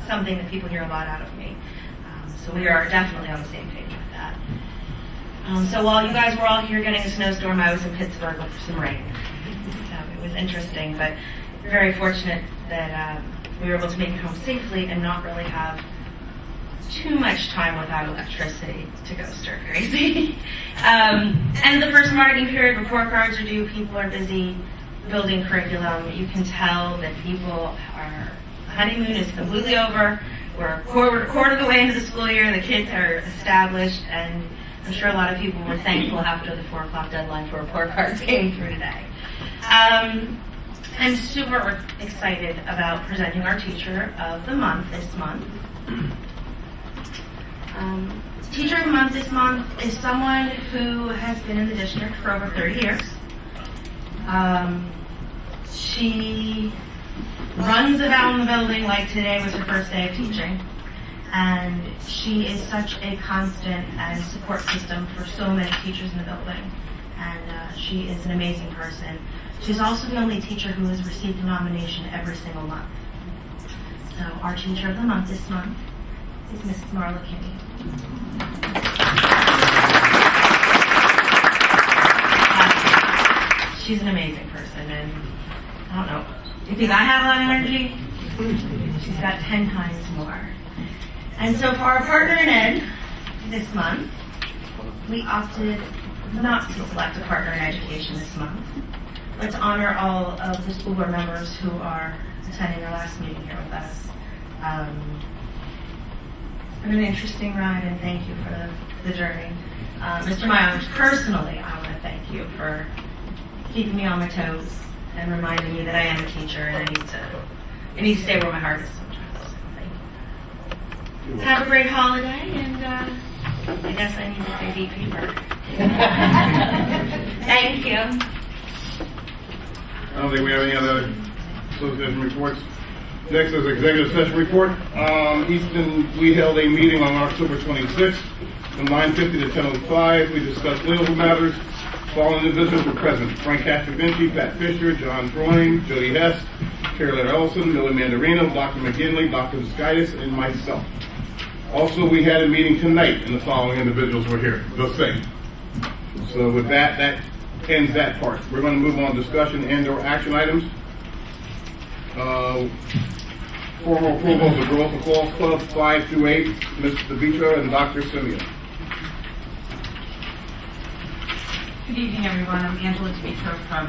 something that people hear a lot out of me. So we are definitely on the same page with that. So while you guys were all here getting a snowstorm, I was in Pittsburgh with some rain. So it was interesting, but very fortunate that we were able to make it home safely and not really have too much time without electricity to go stir crazy. And the first marketing period, report cards are due, people are busy building curriculum. You can tell that people are, the honeymoon is completely over. We're a quarter of the way into the school year, the kids are established, and I'm sure a lot of people were thankful after the 4 o'clock deadline for report cards came through today. I'm super excited about presenting our Teacher of the Month this month. Teacher of the Month this month is someone who has been in the district for over 30 years. She runs about the building like today was her first day of teaching. And she is such a constant and support system for so many teachers in the building. And she is an amazing person. She's also the only teacher who has received a nomination every single month. So our Teacher of the Month this month is Mrs. Marla Kinney. She's an amazing person, and I don't know, you think I have a lot of energy? She's got 10 times more. And so for our partner in ed this month, we opted not to select a partner in education this month, but to honor all of the school board members who are attending our last meeting here with us. It's been an interesting ride, and thank you for the journey. Mr. Myers, personally, I want to thank you for keeping me on my toes and reminding me that I am a teacher and I need to stay where my heart is sometimes. So thank you. Have a great holiday, and I guess I need to say VP first. Thank you. I don't think we have any other closed session reports. Next is executive session report. Easton, we held a meeting on October 26th from 9:50 to 10:05. We discussed legal matters. Following individuals were present: Frank Castavinci, Pat Fisher, John Freund, Jody Hess, Carolyn Ellison, Millie Mandarino, Dr. McGinley, Dr. Viscitis, and myself. Also, we had a meeting tonight, and the following individuals were here. The same. So with that ends that part. We're going to move on to discussion and/or action items. Formal approval of the Girls Lacrosse Club 5 through 8, Mr. DeVito and Dr. Simeon. Good evening, everyone. I'm Angela DeVito from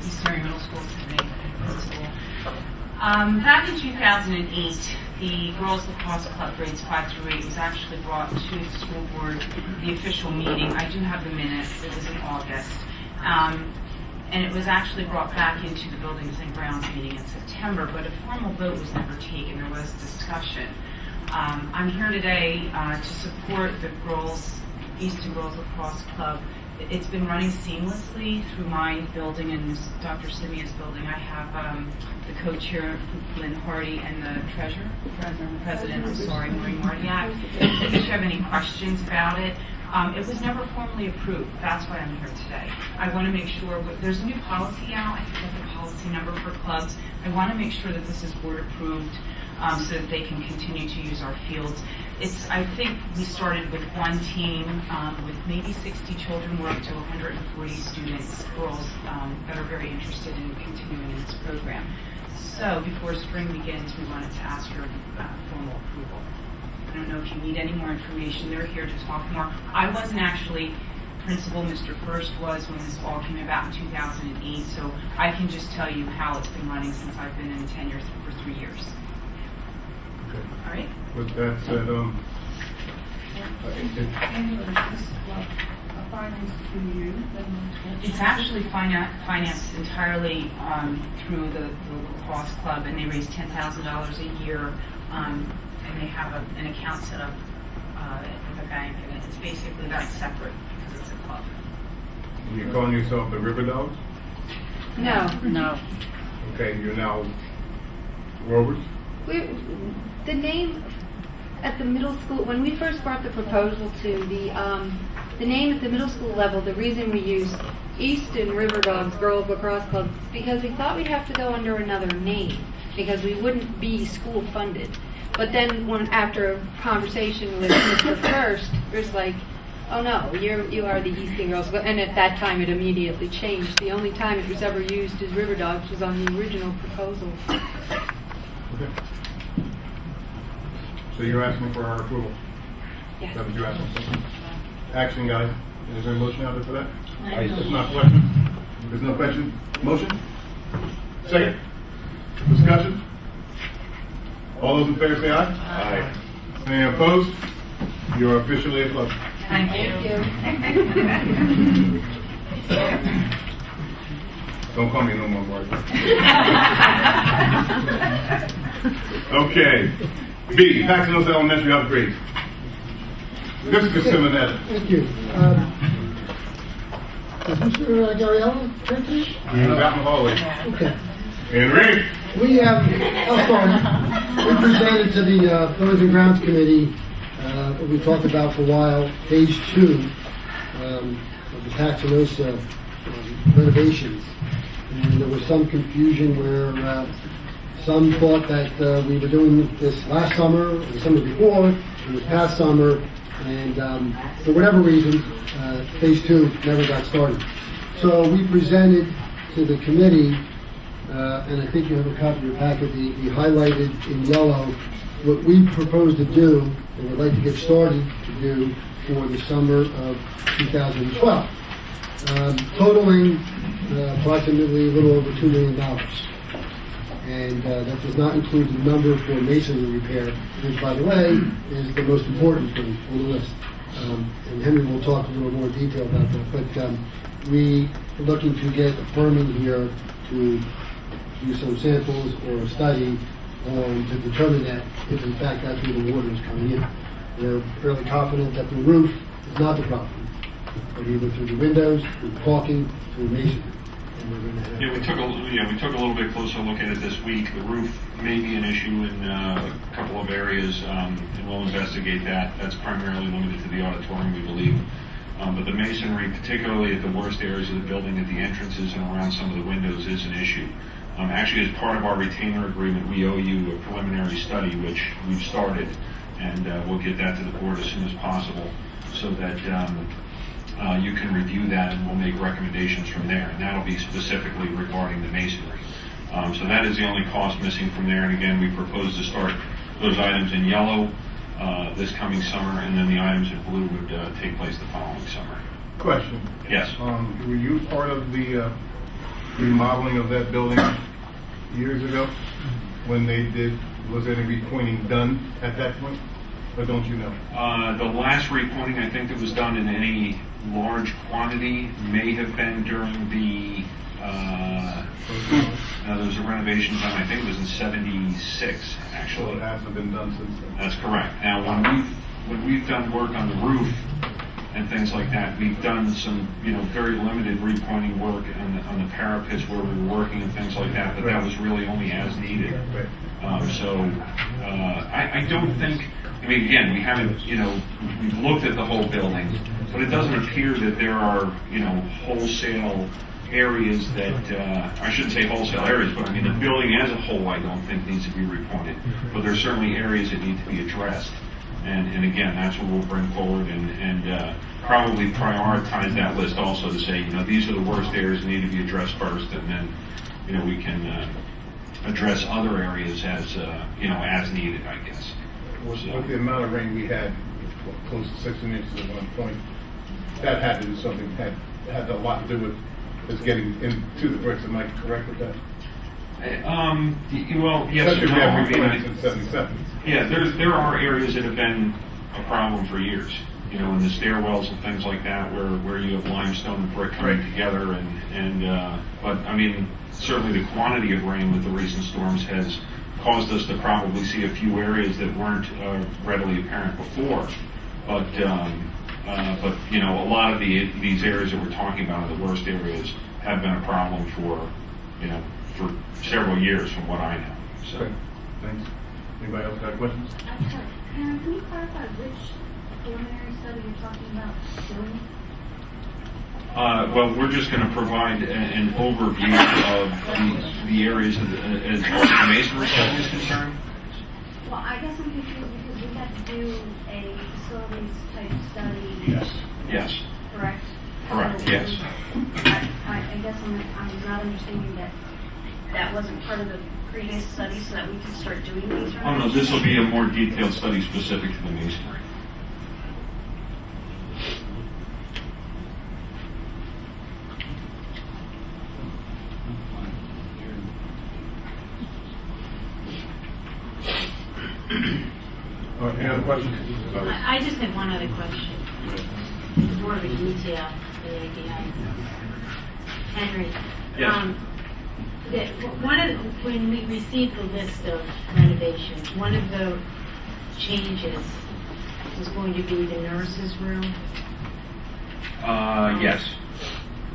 East Area Middle School, principal. Back in 2008, the Girls Lacrosse Club grades 5 through 8 was actually brought to the school board, the official meeting. I do have the minutes. It was in August. And it was actually brought back into the Buildings and Grounds meeting in September, but a formal vote was never taken. There was discussion. I'm here today to support the Easton Girls Lacrosse Club. It's been running seamlessly through my building and Dr. Simeon's building. I have the co-chair, Lynn Hardy, and the president, Maureen Mardiak. If you have any questions about it, it was never formally approved. That's why I'm here today. I want to make sure, there's a new policy out, I forget the policy number for clubs. I want to make sure that this is board approved so that they can continue to use our fields. I think we started with one team with maybe 60 children. We're up to 140 students, girls, that are very interested in continuing in this program. So before spring begins, we wanted to ask for formal approval. I don't know if you need any more information. They're here to talk more. I wasn't actually principal. Mr. First was when this all came about in 2008. So I can just tell you how it's been running since I've been in tenure for 3 years. Okay. All right? With that said, It's actually financed entirely through the lacrosse club, and they raise $10,000 a year, and they have an account set up at the bank, and it's basically that's separate because it's a club. you're calling yourself the River Dogs? No. Okay, you're now Rovers? The name at the middle school, when we first brought the proposal to the name at the middle school level, the reason we used Easton River Dogs Girls Lacrosse Club is because we thought we'd have to go under another name because we wouldn't be school funded. But then after a conversation with Mr. First, it was like, oh no, you are the Easton Girls. And at that time it immediately changed. The only time it was ever used as River Dogs was on the original proposal. Okay. So you're asking for our approval? Yes. Is that what you're asking for? Action, guys. Is there a motion out there for that? It's not question. There's no question. Motion? Second? Discussion? All those in favor say aye. Aye. Any opposed? You're officially a club. Thank you. Don't call me no more words. Okay. B, Paxton Elementary upgrades. Mr. Simonetta. Thank you. Is Mr. Gariello here today? He's out in the hallway. Okay. Henry? We have, I'll start. We presented to the Buildings and Grounds Committee, what we talked about for a while, phase 2 of the Paxton renovations. And there was some confusion where some thought that we were doing this last summer, or the summer before, it was past summer, and for whatever reason, phase 2 never got started. So we presented to the committee, and I think you have a copy of your packet, the highlighted in yellow, what we propose to do, and would like to get started to do for the summer of 2012, totaling approximately a little over $2 million. And that does not include the number for masonry repair, which, by the way, is the most important thing on the list. And Henry will talk a little more detail about that. But we are looking to get a firm in here to do some samples or a study on to determine that if in fact that's where the water is coming in. We're fairly confident that the roof is not the problem, but either through the windows, through the caulking, through masonry. And we're going to have we took a little bit closer look at it this week. The roof may be an issue in a couple of areas, and we'll investigate that. That's primarily limited to the auditorium, we believe. But the masonry, particularly at the worst areas of the building, at the entrances and around some of the windows, is an issue. Actually, as part of our retainer agreement, we owe you a preliminary study, which we've started, and we'll get that to the board as soon as possible, so that you can review that, and we'll make recommendations from there. And that'll be specifically regarding the masonry. So that is the only cost missing from there. And again, we propose to start those items in yellow this coming summer, and then the items in blue would take place the following summer. Question. Yes. Were you part of the remodeling of that building years ago when they did? Was any repointing done at that point, or don't you know? The last repointing, I think that was done in any large quantity, may have been during the there was a renovation done, I think it was in '76, actually. So it hasn't been done since then. That's correct. Now, when we've done work on the roof and things like that, we've done some, very limited repointing work on the parapets where we were working and things like that, but that was really only as needed. I don't think, again, we haven't, we've looked at the whole building, but it doesn't appear that there are, wholesale areas that, I shouldn't say wholesale areas, but the building as a whole I don't think needs to be repointed. But there's certainly areas that need to be addressed. And again, that's what we'll bring forward and probably prioritize that list also to say, these are the worst areas that need to be addressed first, and then, we can address other areas as, as needed, I guess. With the amount of rain we had, close to 16 inches at one point, that had to do something, had a lot to do with us getting into the bricks. Am I correct with that? Well, yes. Especially if we have repainted since 77. Yeah, there are areas that have been a problem for years. In the stairwells and things like that, where you have limestone and brick coming together, but certainly the quantity of rain with the recent storms has caused us to probably see a few areas that weren't readily apparent before. But a lot of these areas that we're talking about are the worst areas have been a problem for several years, from what I know. So. Okay. Thanks. Anybody else got questions? Karen, can you clarify which preliminary study you're talking about doing? Well, we're just going to provide an overview of the areas as far as the masonry study is concerned. Well, I guess I'm confused because we had to do a facilities type study. Yes. Correct? Correct, So, yes. I guess I'm not understanding that that wasn't part of the previous study so that we can start doing these? Oh, no, this will be a more detailed study specific to the masonry. All right, any other questions? I just have one other question. It's more of a detail than anything else. Henry. Yes. When we received the list of renovations, one of the changes was going to be the nurses' room. Yes.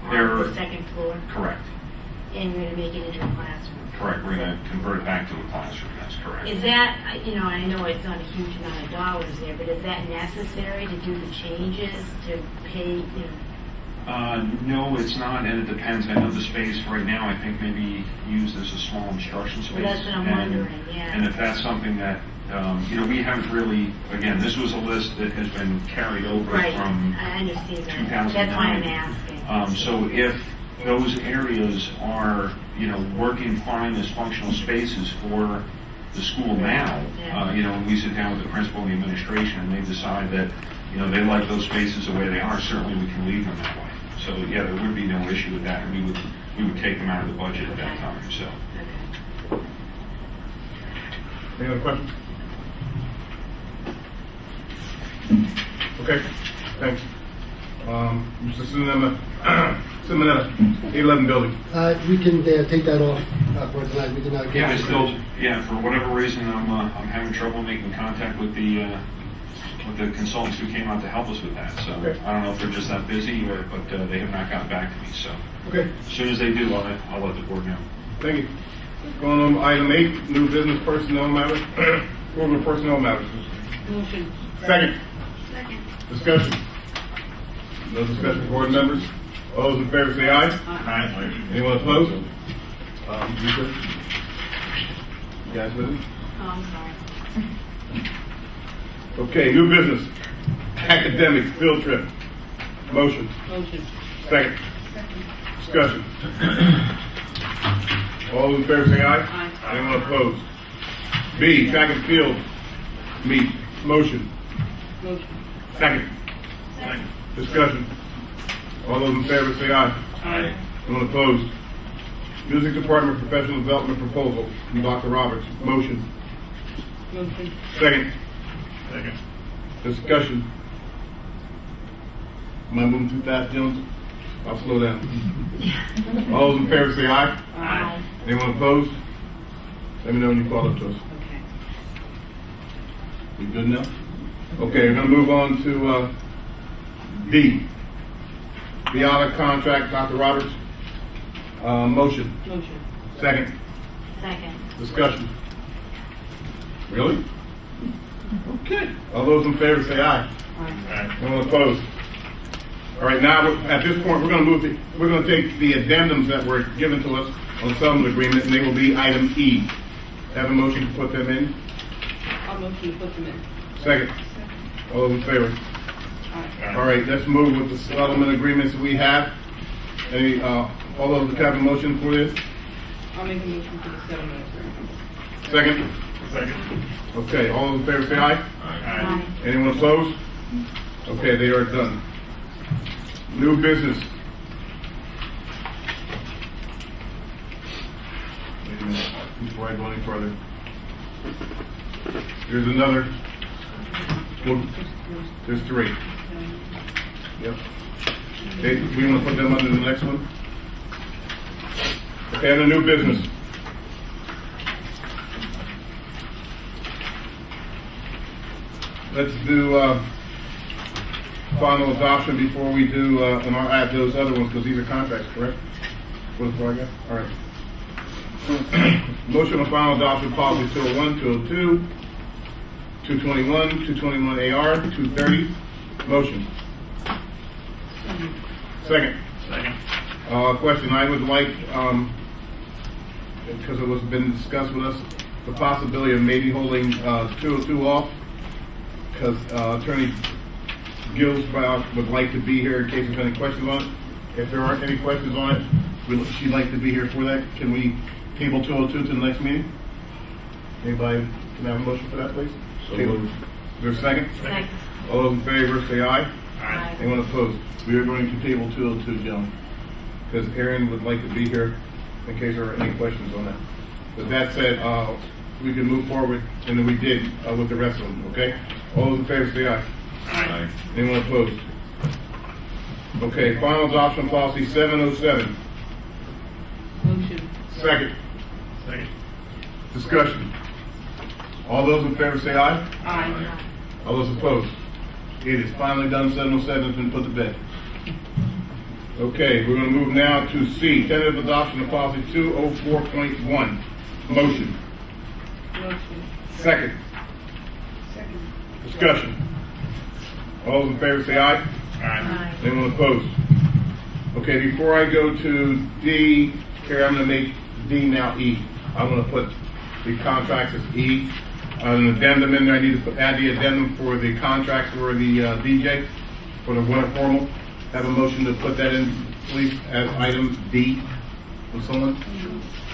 On the second floor. Correct. And we're going to make it into a classroom. Correct. We're going to convert it back to a classroom. That's correct. Is that, I know it's not a huge amount of dollars there, but is that necessary to do the changes, to pay, No, it's not, and it depends. I know the space right now, I think maybe used as a small instruction space. Well, that's what I'm wondering, yeah. And if that's something that, we haven't really, again, this was a list that has been carried over Right, from I understand that. 2009. That's why I'm asking. So if those areas are, working fine as functional spaces for the school now, when we sit down with the principal and the administration and they decide that, they like those spaces the way they are, certainly we can leave them that way. So, yeah, there would be no issue with that, and we would take them out of the budget at that time, so. Any other questions? Okay, thanks. Mr. Simonetta, 811 building. We can take that off for tonight. We can get Yeah, this for whatever reason, I'm having trouble making contact with the consultants who came out to help us with that. So Okay. I don't know if they're just that busy, but they have not gotten back to me. So Okay, as soon as they do, I'll let the board know. thank you. Going on to item 8, new business personnel matters. Approval of personnel matters. Motion. Second. Discussion. No discussion, board members. All those in favor say aye. Aye. Anyone opposed? You good? You guys with it? Oh, I'm sorry. Okay, new business. Academics field trip. Motion. Motion. Second. Discussion. All those in favor say aye. Aye. Anyone opposed? B, track and field meet. Motion. Motion. Second. Discussion. All those in favor say aye. Aye. Anyone opposed? Music Department Professional Development Proposal from Dr. Roberts. Motion. Motion. Second. Discussion. Am I moving too fast, Jones? I'll slow down. All those in favor say aye. Aye. Anyone opposed? Let me know when you call up to us. Okay. We good now? Okay, we're gonna move on to D. Biala contract, Dr. Roberts. Motion. Motion. Second. Discussion. Really? Okay. All those in favor say aye. Aye. Anyone opposed? All right, now, at this point, we're gonna take the addendums that were given to us on settlement agreement, and they will be item E. Have a motion to put them in? I'll motion to put them in. Second. All those in favor? Aye. All right, let's move with the settlement agreements that we have. Any, all those that have a motion for this? I'll make a motion for the settlement agreement. Second? Okay, all those in favor say aye. Aye. Anyone opposed? Okay, they are done. New business. Wait a minute, before I go any further. Here's another. Well, there's 3. Yep. Okay, we want to put them under the next one? Okay, and a new business. Let's do final adoption before we do, and I'll add those other ones because these are contracts, correct? What I got? All right. Motion on final adoption policy 201, 202, 221, 221 AR, 230. Motion. Second. Question. I would like, because it was been discussed with us, the possibility of maybe holding 202 off, because Attorney Gilsbrow would like to be here in case there's any questions on it. If there aren't any questions on it, she'd like to be here for that. Can we table 202 to the next meeting? Anybody, can I have a motion for that, please? So Table. moved. Is there a second? Second. All those in favor, say aye. Aye. Anyone opposed? We are going to table 202, gentlemen, because Aaron would like to be here in case there are any questions on that. With that said, we can move forward, and then we did with the rest of them, okay? All those in favor, say aye. Aye. Anyone opposed? Okay, final adoption of policy 707. Motion. Second. Second. Discussion. All those in favor say aye. Aye. All those opposed? It is finally done. 707 has been put to bed. Okay, we're going to move now to C, tentative adoption of policy 204.1. Motion. Motion. Second. Second. Discussion. All those in favor say aye. Aye. Anyone opposed? Okay, before I go to D, here I'm going to make D now E. I'm going to put the contracts as E. An addendum in there, I need to add the addendum for the contracts for the DJ, for the winter formal. Have a motion to put that in, please, as item D. From someone?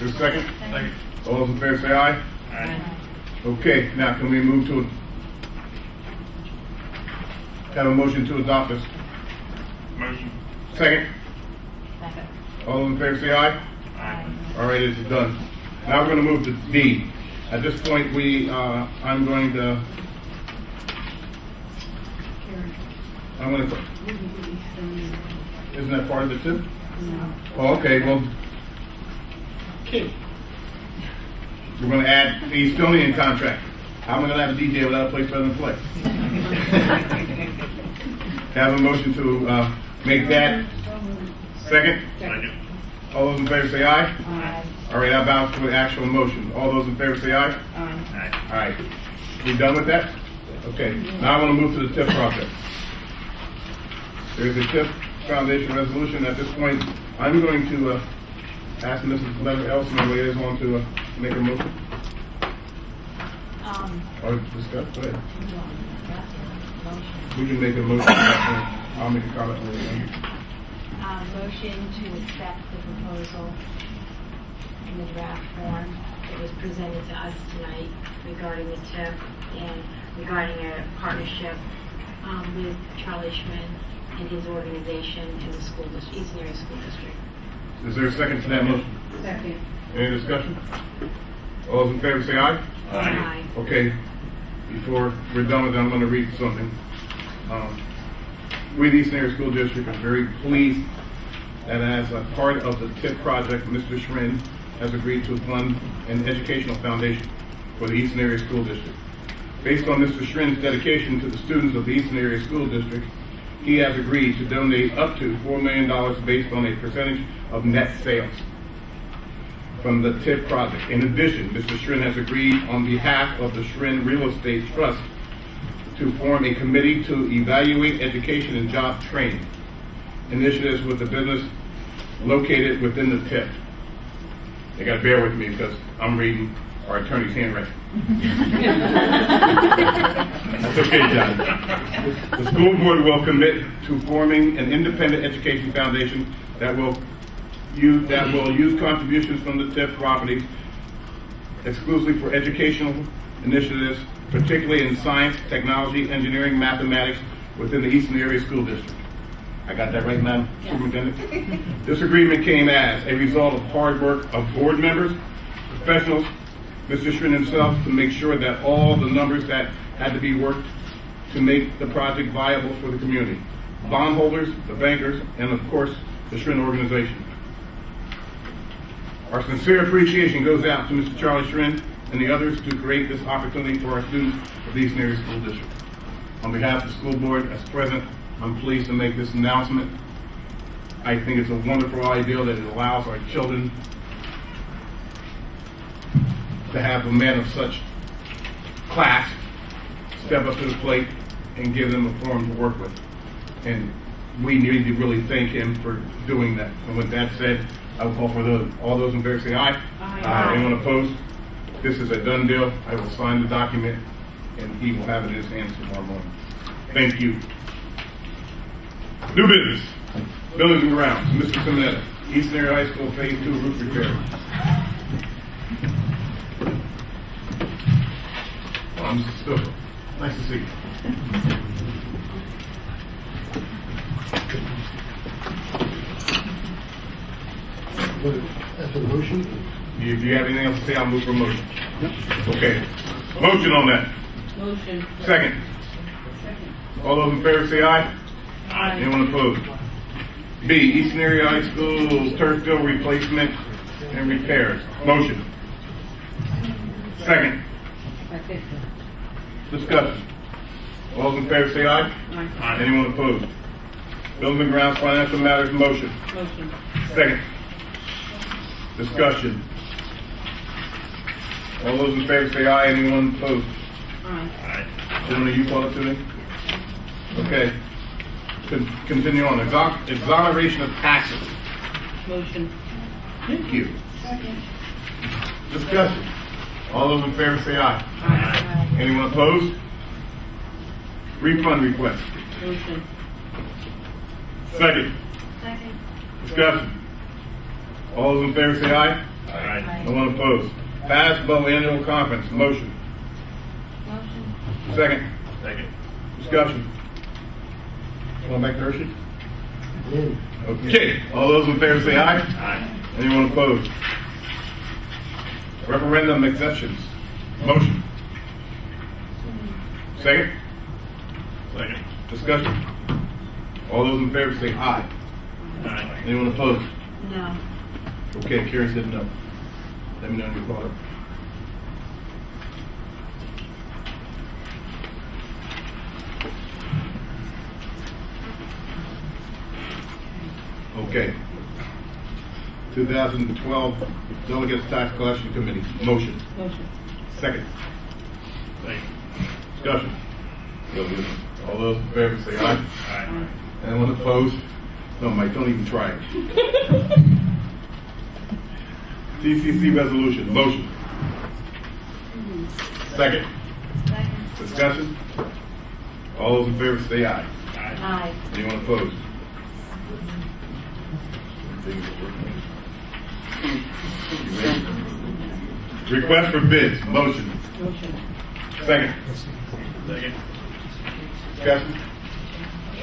Is there a second? Second. All those in favor say aye. Aye. Okay, now can we move to have a motion to adopt this? Motion. Second? Second. All those in favor say aye. Aye. All right, it's done. Now we're going to move to D. At this point, I'm going to isn't that part of it too? No. Oh, okay, well, we're going to add the Estonian contract. How am I going to have a DJ without a place for them to play? Have a motion to make that. Second? Second. All those in favor say aye. Aye. All right, I bounce to the actual motion. All those in favor say aye. Aye. All right. We done with that? Okay. Now I want to move to the TIP project. There's a TIP Foundation resolution. At this point, I'm going to ask Mrs. Leonard Elson, our liaison, to make a motion. Or discuss. Go ahead. We can make a motion. I'll make a comment later. Motion to accept the proposal in the draft form that was presented to us tonight regarding the TIP and regarding a partnership with Charlie Schmidt and his organization in the school district, Eastern Area School District. Is there a second to that motion? Second. Any discussion? All those in favor say aye. Aye. Okay, before we're done with that, I'm going to read something. We, the Eastern Area School District, are very pleased that as a part of the TIP project, Mr. Schrin has agreed to fund an educational foundation for the Eastern Area School District. Based on Mr. Schrin's dedication to the students of the Eastern Area School District, he has agreed to donate up to $4 million based on a percentage of net sales from the TIP project. In addition, Mr. Schrin has agreed on behalf of the Schrin Real Estate Trust to form a committee to evaluate education and job training initiatives with the business located within the TIP. You got to bear with me because I'm reading our attorney's handwriting. That's okay, John. The school board will commit to forming an independent education foundation that will use contributions from the TIP properties exclusively for educational initiatives, particularly in science, technology, engineering, mathematics within the Eastern Area School District. I got that right, Madam Superintendent? This agreement came as a result of hard work of board members, professionals, Mr. Schrin himself, to make sure that all the numbers that had to be worked to make the project viable for the community. Bondholders, the bankers, and of course, the Schrin organization. Our sincere appreciation goes out to Mr. Charlie Schrin and the others to create this opportunity for our students of the Eastern Area School District. On behalf of the school board, as president, I'm pleased to make this announcement. I think it's a wonderful idea that it allows our children to have a man of such class step up to the plate and give them a forum to work with. And we need to really thank him for doing that. And with that said, I will call for all those in favor say aye. Aye. Anyone opposed? This is a done deal. I will sign the document and he will have it in his hands tomorrow morning. Thank you. New business. Buildings and grounds. Mr. Simonetta, Eastern Area High School Phase 2 roof repair. Mrs. Stover. Nice to see you. As for the motion, If you have anything else to say, I'll move for motion. Okay. Motion on that. Motion. Second. All those in favor say aye. Aye. Anyone opposed? B, Eastern Area High School turf field replacement and repairs. Motion. Second. Discussion. All those in favor say aye. Aye. Anyone opposed? Buildings and Grounds Financial Matters. Motion. Motion. Second. Discussion. All those in favor say aye. Anyone opposed? Aye. Gentlemen, you call it to me? Okay. Continue on. Exoneration of taxes. Motion. Thank you. Discussion. All those in favor say aye. Aye. Anyone opposed? Refund request. Motion. Second. Discussion. All those in favor say aye. Aye. No one opposed. Pasbo Annual Conference. Motion. Second. Discussion. Going back to Hershey? in. Okay. All those in favor say aye. Anyone opposed? Referendum exceptions. Motion. Second. Discussion. All those in favor say aye. Anyone opposed? No. Okay, Carrie said no. Let me know when you call it. Okay. 2012 Delegates Tax Collection Committee. Motion. Motion. Second. Discussion. All those in favor say aye. Anyone opposed? No, Mike, don't even try it. TCC resolution. Motion. Second. Discussion. All those in favor say aye. Aye. Anyone opposed? Request for bids. Motion. Motion. Second. Discussion.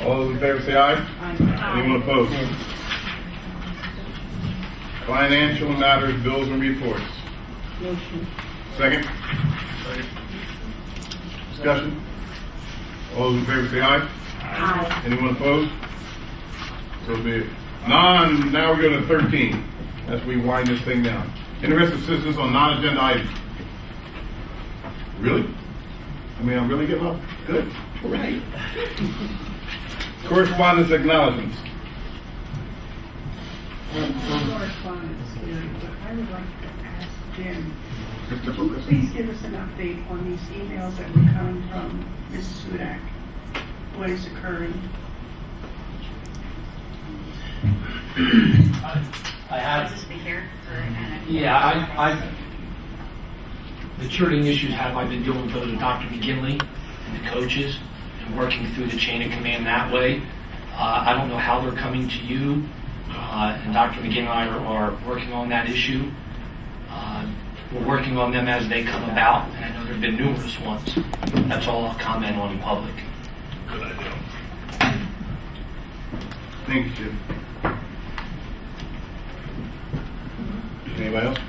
All those in favor say aye. Anyone opposed? Financial matters, bills and reports. Motion. Second. Discussion. All those in favor say aye. Aye. Anyone opposed? So be it. Now we go to 13. As we wind this thing down. Interested citizens on non-agenda items. Really? I mean, I'm really getting off. Good. All right. Correspondence acknowledgements. Correspondence, I would like to ask Jim, Mr. Lucas. please give us an update on these emails that were coming from Mrs. Hudak. What is occurring? I have. This be here Yeah, I've. The cheerleading issues I've been dealing with those with Dr. McGinley and the coaches and working through the chain of command that way. I don't know how they're coming to you, and Dr. McGinley and I are working on that issue. We're working on them as they come about, and I know there have been numerous ones. That's all I'll comment on in public. Good idea. Thank you, Jim. Anybody else?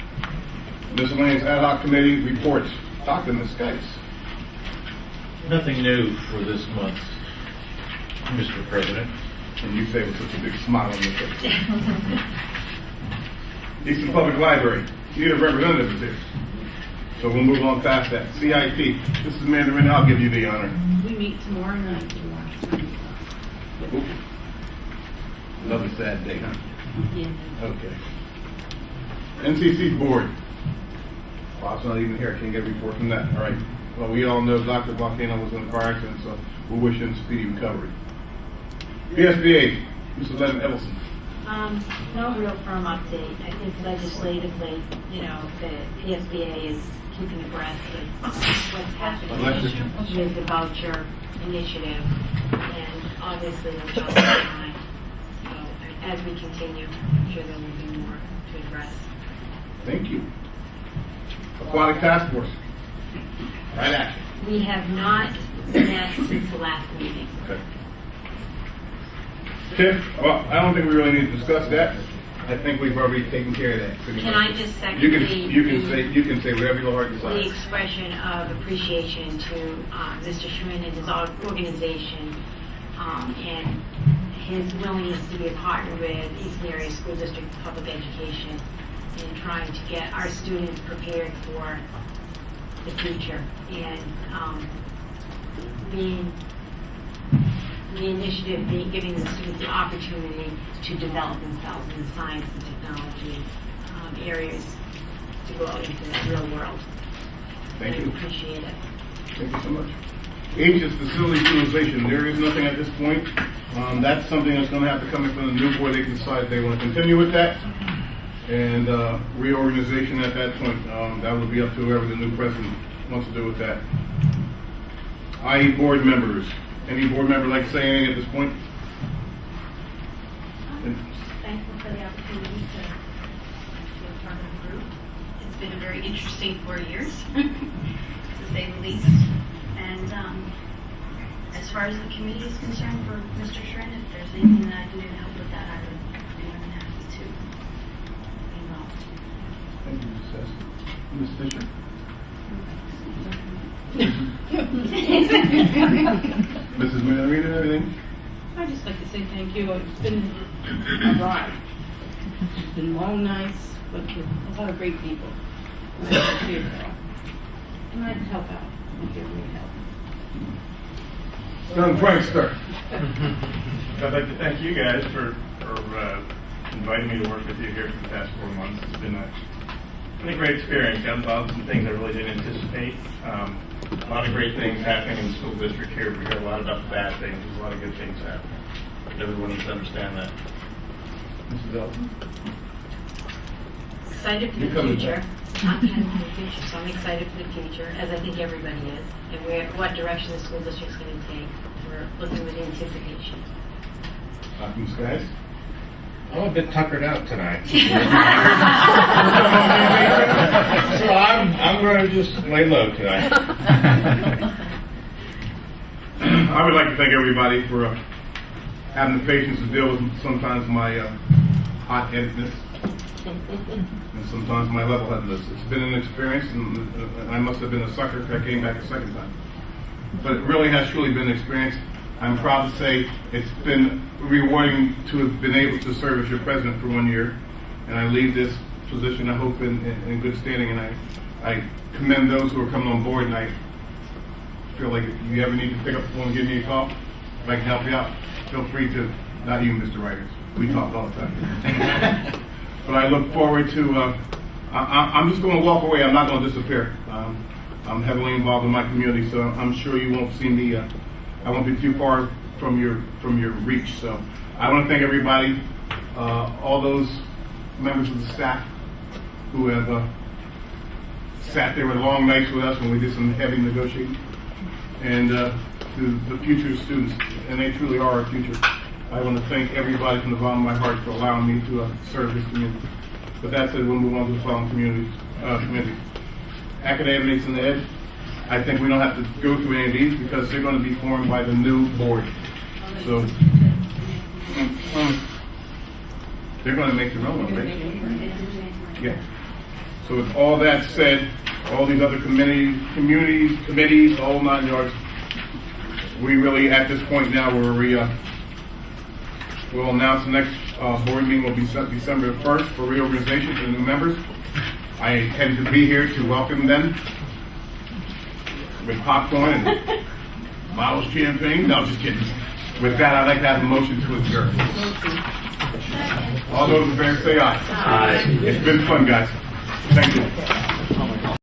Miscellaneous ad hoc committee reports. Dr. Miskites. Nothing new for this month, Mr. President. And you say with such a big smile on your face. Eastern Public Library. Neither representative is here. So we'll move on past that. CIT. This is Mandarin. I'll give you the honor. We meet tomorrow night to watch. Ooh. Another sad day, huh? Yeah. Okay. NCC board. Bob's not even here. Can't get a report from that. All right. Well, we all know Dr. Volcano was in a car accident, so we'll wish him speedy recovery. PSBA, Mrs. Lennon Edelson. No real firm update. I think legislatively, the PSBA is keeping abreast of what's happening with the voucher initiative, and obviously we're just time. So as we continue, I'm sure there will be more to address. Thank you. Aquatic Task Force. Right action. We have not met since the last meeting. Okay. Tiff, well, I don't think we really need to discuss that. I think we've already taken care of that. pretty Can much. I just second You can say whatever your heart the desires. expression of appreciation to Mr. Schwinn and his organization and his willingness to be a partner with Eastern Area School District Public Education in trying to get our students prepared for the future and the initiative giving the students the opportunity to develop themselves in the science and technology areas to go out into the real world. Thank I you. appreciate it. Thank you so much. H is facility utilization. There is nothing at this point. That's something that's going to have to come in from the new board. They can decide if they want to continue with that. And reorganization at that point, that will be up to whoever the new president wants to do with that. I.e. board members. Any board member like to say anything at this point? Thankful for the opportunity to be a part of the group. It's been a very interesting 4 years, to say the least. And as far as the committee is concerned for Mr. Schwinn, if there's anything that I can do to help with that, I would be more than happy to be involved. Thank you, Mrs. Sessions. Ms. Fisher? Mrs. Marina, anything? I'd just like to say thank you. It's been a ride. It's been long nights, but with a lot of great people. And I'd help out if you need help. Young Prankster. I'd like to thank you guys for inviting me to work with you here for the past 4 months. It's been a great experience. I've done some things I really didn't anticipate. A lot of great things happening in the school district here. We hear a lot about the bad things. There's a lot of good things happening. Everyone needs to understand that. Mrs. Elton? Excited for the future. I'm excited for the future, so I'm excited for the future, as I think everybody is, and what direction the school district's going to take. We're looking with anticipation. Ms. Guys? I'm a bit tuckered out tonight. So I'm going to just lay low tonight. I would like to thank everybody for having the patience to deal with sometimes my hot-headedness and sometimes my level-headedness. It's been an experience, and I must have been a sucker if I came back a second time. But it really has truly been an experience. I'm proud to say it's been rewarding to have been able to serve as your president for 1 year, and I leave this position, I hope, in good standing, and I commend those who are coming on board, and I feel like if you ever need to pick up the phone and give me a call, if I can help you out, feel free to. Not you, Mr. Writers. We talk all the time. But I look forward to, I'm just going to walk away. I'm not going to disappear. I'm heavily involved in my community, so I'm sure you won't see me, I won't be too far from your reach. So I want to thank everybody, all those members of the staff who have sat there with long nights with us when we did some heavy negotiating, and to the future students, and they truly are our future. I want to thank everybody from the bottom of my heart for allowing me to serve this community. But that said, we'll move on to the following communities. Academics and Ed, I think we don't have to go through any of these because they're going to be formed by the new board. So they're going to make their own, right? Yeah. So with all that said, all these other committees, all 9 yards, we really, at this point now, we'll announce the next board meeting will be December 1st for reorganization for the new members. I intend to be here to welcome them with popcorn and bottles of champagne. No, just kidding. With that, I'd like to have a motion to adjourn. All those in favor say aye. Aye. It's been fun, guys. Thank you.